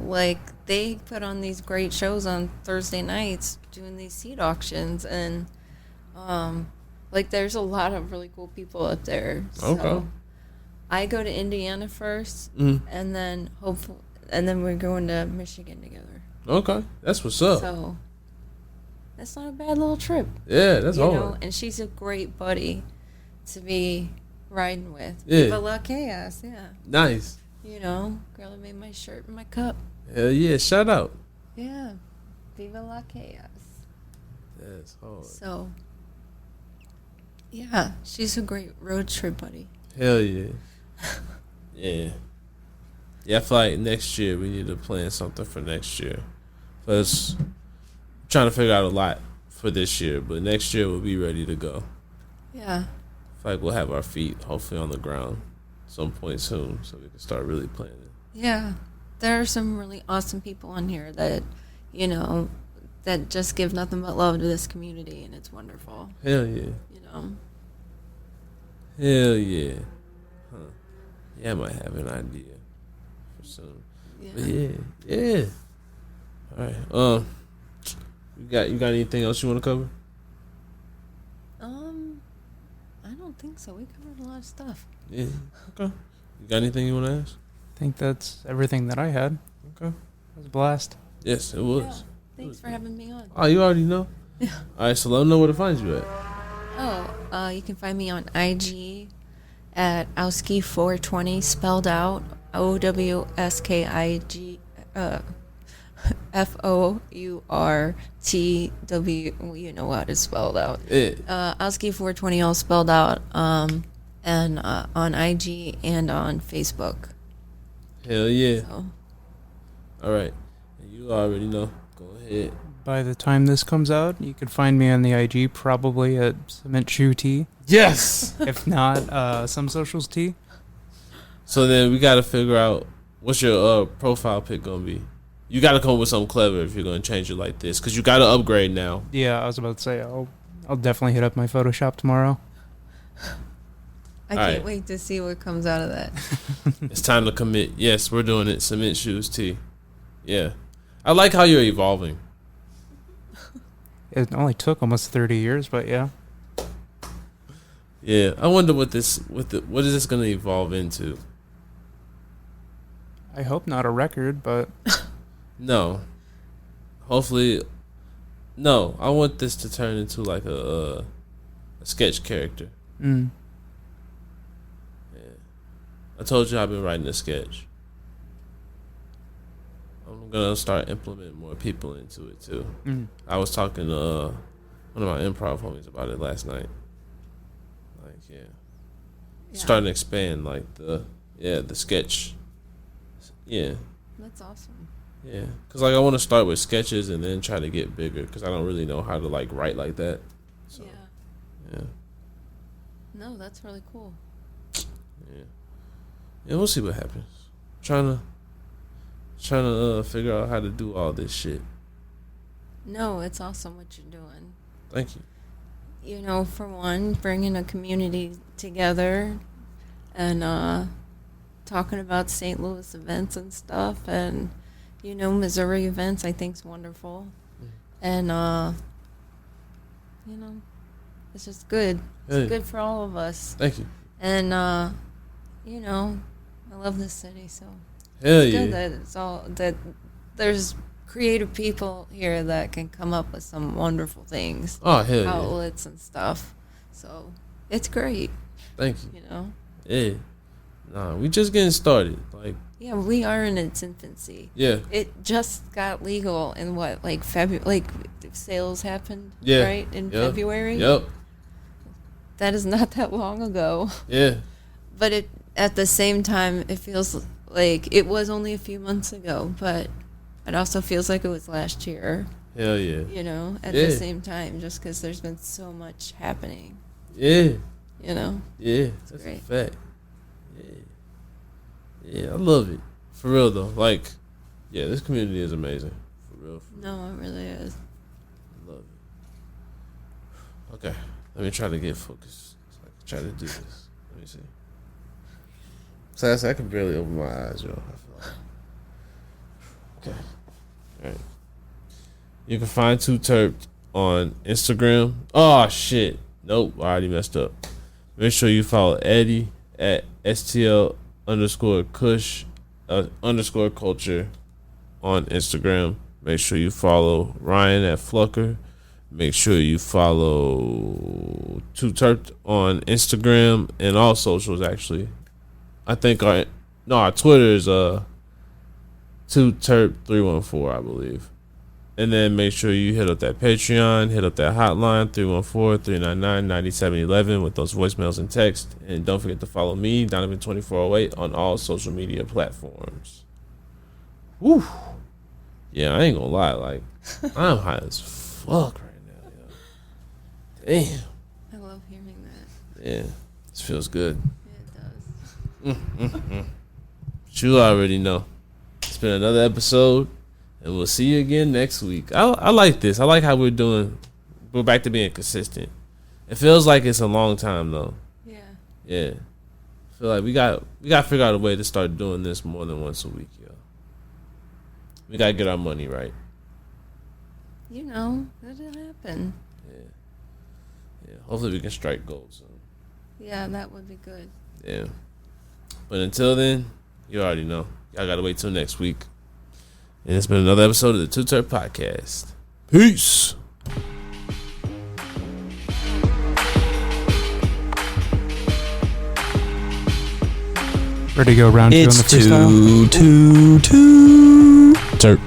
like they put on these great shows on Thursday nights doing these seed auctions, and like there's a lot of really cool people up there. So okay. I go to Indiana first, and then we're going to Michigan together. Okay, that's what's up. So that's not a bad little trip. Yeah, that's hard. And she's a great buddy to be riding with. Yeah. Viva la chaos, yeah. Nice. Girl that made my shirt and my cup. Hell yeah, shout out. Yeah. Viva la chaos. That's hard. So, yeah, she's a great road trip buddy. Hell yeah. Yeah. Yeah, I feel like next year we need to plan something for next year. Because I'm trying to figure out a lot for this year, but next year we'll be ready to go. Yeah. I feel like we'll have our feet hopefully on the ground some point soon so we can start really planning. Yeah. There are some really awesome people on here that, that just give nothing but love to this community, and it's wonderful. Hell yeah. Hell yeah. Huh. Yeah, I might have an idea for some. Yeah. But yeah. All right. You got anything else you want to cover? I don't think so. We covered a lot of stuff. Yeah. Okay. You got anything you want to ask? I think that's everything that I had. Okay. It was a blast. Yes, it was. Yeah. Thanks for having me on. Oh, you already know? Yeah. All right, so let them know where to find you at. You can find me on IG at Owski FourTwenty, spelled out OWSKIG FOURTW. You know what it's spelled out. Owski FourTwenty, all spelled out. And on IG and on Facebook. Hell yeah. So. All right. You already know. Go ahead. By the time this comes out, you could find me on the IG probably at CementShoesT. Yes. If not, SomeSocialsT. So then we got to figure out what's your profile pic going to be. You got to come up with something clever if you're going to change it like this, because you got to upgrade now. Yeah, I was about to say, I'll definitely hit up my Photoshop tomorrow. I can't wait to see what comes out of that. It's time to commit. Yes, we're doing it. CementShoesT. Yeah. I like how you're evolving. It only took almost 30 years, but yeah. Yeah. I wonder what is this going to evolve into? I hope not a record, but No. Hopefully. No. I want this to turn into like a sketch character. Mm. I told you I've been writing a sketch. I'm gonna start implementing more people into it too. Mm. I was talking to one of my improv homies about it last night. Like, yeah. Starting to expand like the sketch. Yeah. That's awesome. Yeah, cause like I want to start with sketches and then try to get bigger, cause I don't really know how to like write like that. So, yeah. No, that's really cool. Yeah, we'll see what happens. Trying to figure out how to do all this shit. No, it's awesome what you're doing. Thank you. You know, for one, bringing a community together and talking about St. Louis events and stuff, and you know, Missouri events, I think's wonderful. And you know, it's just good. It's good for all of us. Thank you. And you know, I love this city, so hell it's yeah. good that it's all that there's creative people here that can come up with some wonderful things. Oh hell outlets and stuff. So it's great. Thank you. You know. Yeah. Nah, we just getting started. Like. Yeah, we are in its infancy. Yeah. It just got legal in what, like February? Like sales happened, yeah. right, in February. Yep. That is not that long ago. Yeah. But it at the same time, it feels like it was only a few months ago, but it also feels like it was last year. Hell yeah. You know, at the same time, just because there's been so much happening. Yeah. You know. Yeah, that's great. a fact. Yeah, I love it. For real though. Like, yeah, this community is amazing. For real. No, it really is. I love it. Okay. Let me try to get focused so I can try to do this. Let me see. So I can barely open my eyes, yo. I feel like. Okay. Alright. You can find Too T3rpd on Instagram. Oh shit. Nope, I already messed up. Make sure you follow Eddie at STL_Kush_culture on Instagram. Make sure you follow Ryan at Flucker. Make sure you follow Too T3rpd on Instagram and all socials actually. I think our Twitter is Too T3rpd314, I believe. And then make sure you hit up that Patreon, hit up that hotline, 314-399-9711 with those voicemails and text. And don't forget to follow me, Donovan 2408, on all social media platforms. Woo! Yeah, I ain't gonna lie, like, I'm high as fuck right now, yo. Damn. I love hearing that. Yeah, this feels good. Yeah, it does. But you already know. It's been another episode. And we'll see you again next week. I like this. I like how we're doing. We're back to being consistent. It feels like it's a long time though. Yeah. Yeah. I feel like we got to figure out a way to start doing this more than once a week, yo. We got to get our money right. You know, that'll happen. Yeah. Hopefully we can strike gold soon. Yeah, that would be good. Yeah. But until then, you already know. Y'all got to wait till next week. And it's been another episode of the Too T3rpd Podcast. Peace. Ready to go round two on the It's freestyle? two. Turp.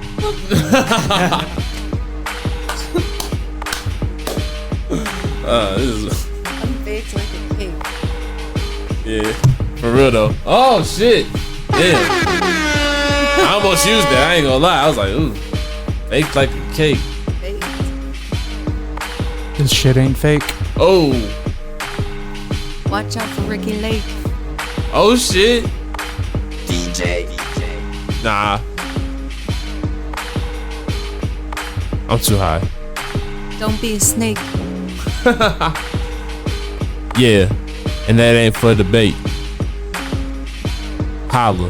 This is, I'm baked like a cake. yeah, for real though. Oh shit, yeah. I almost used that. I ain't gonna lie. I was like, ooh, baked like a cake. Baked. This shit ain't fake. Oh, Watch out for Ricky Lake. oh shit. DJ. Nah, I'm too high. Don't be a snake. Yeah, and that ain't for debate. Holla.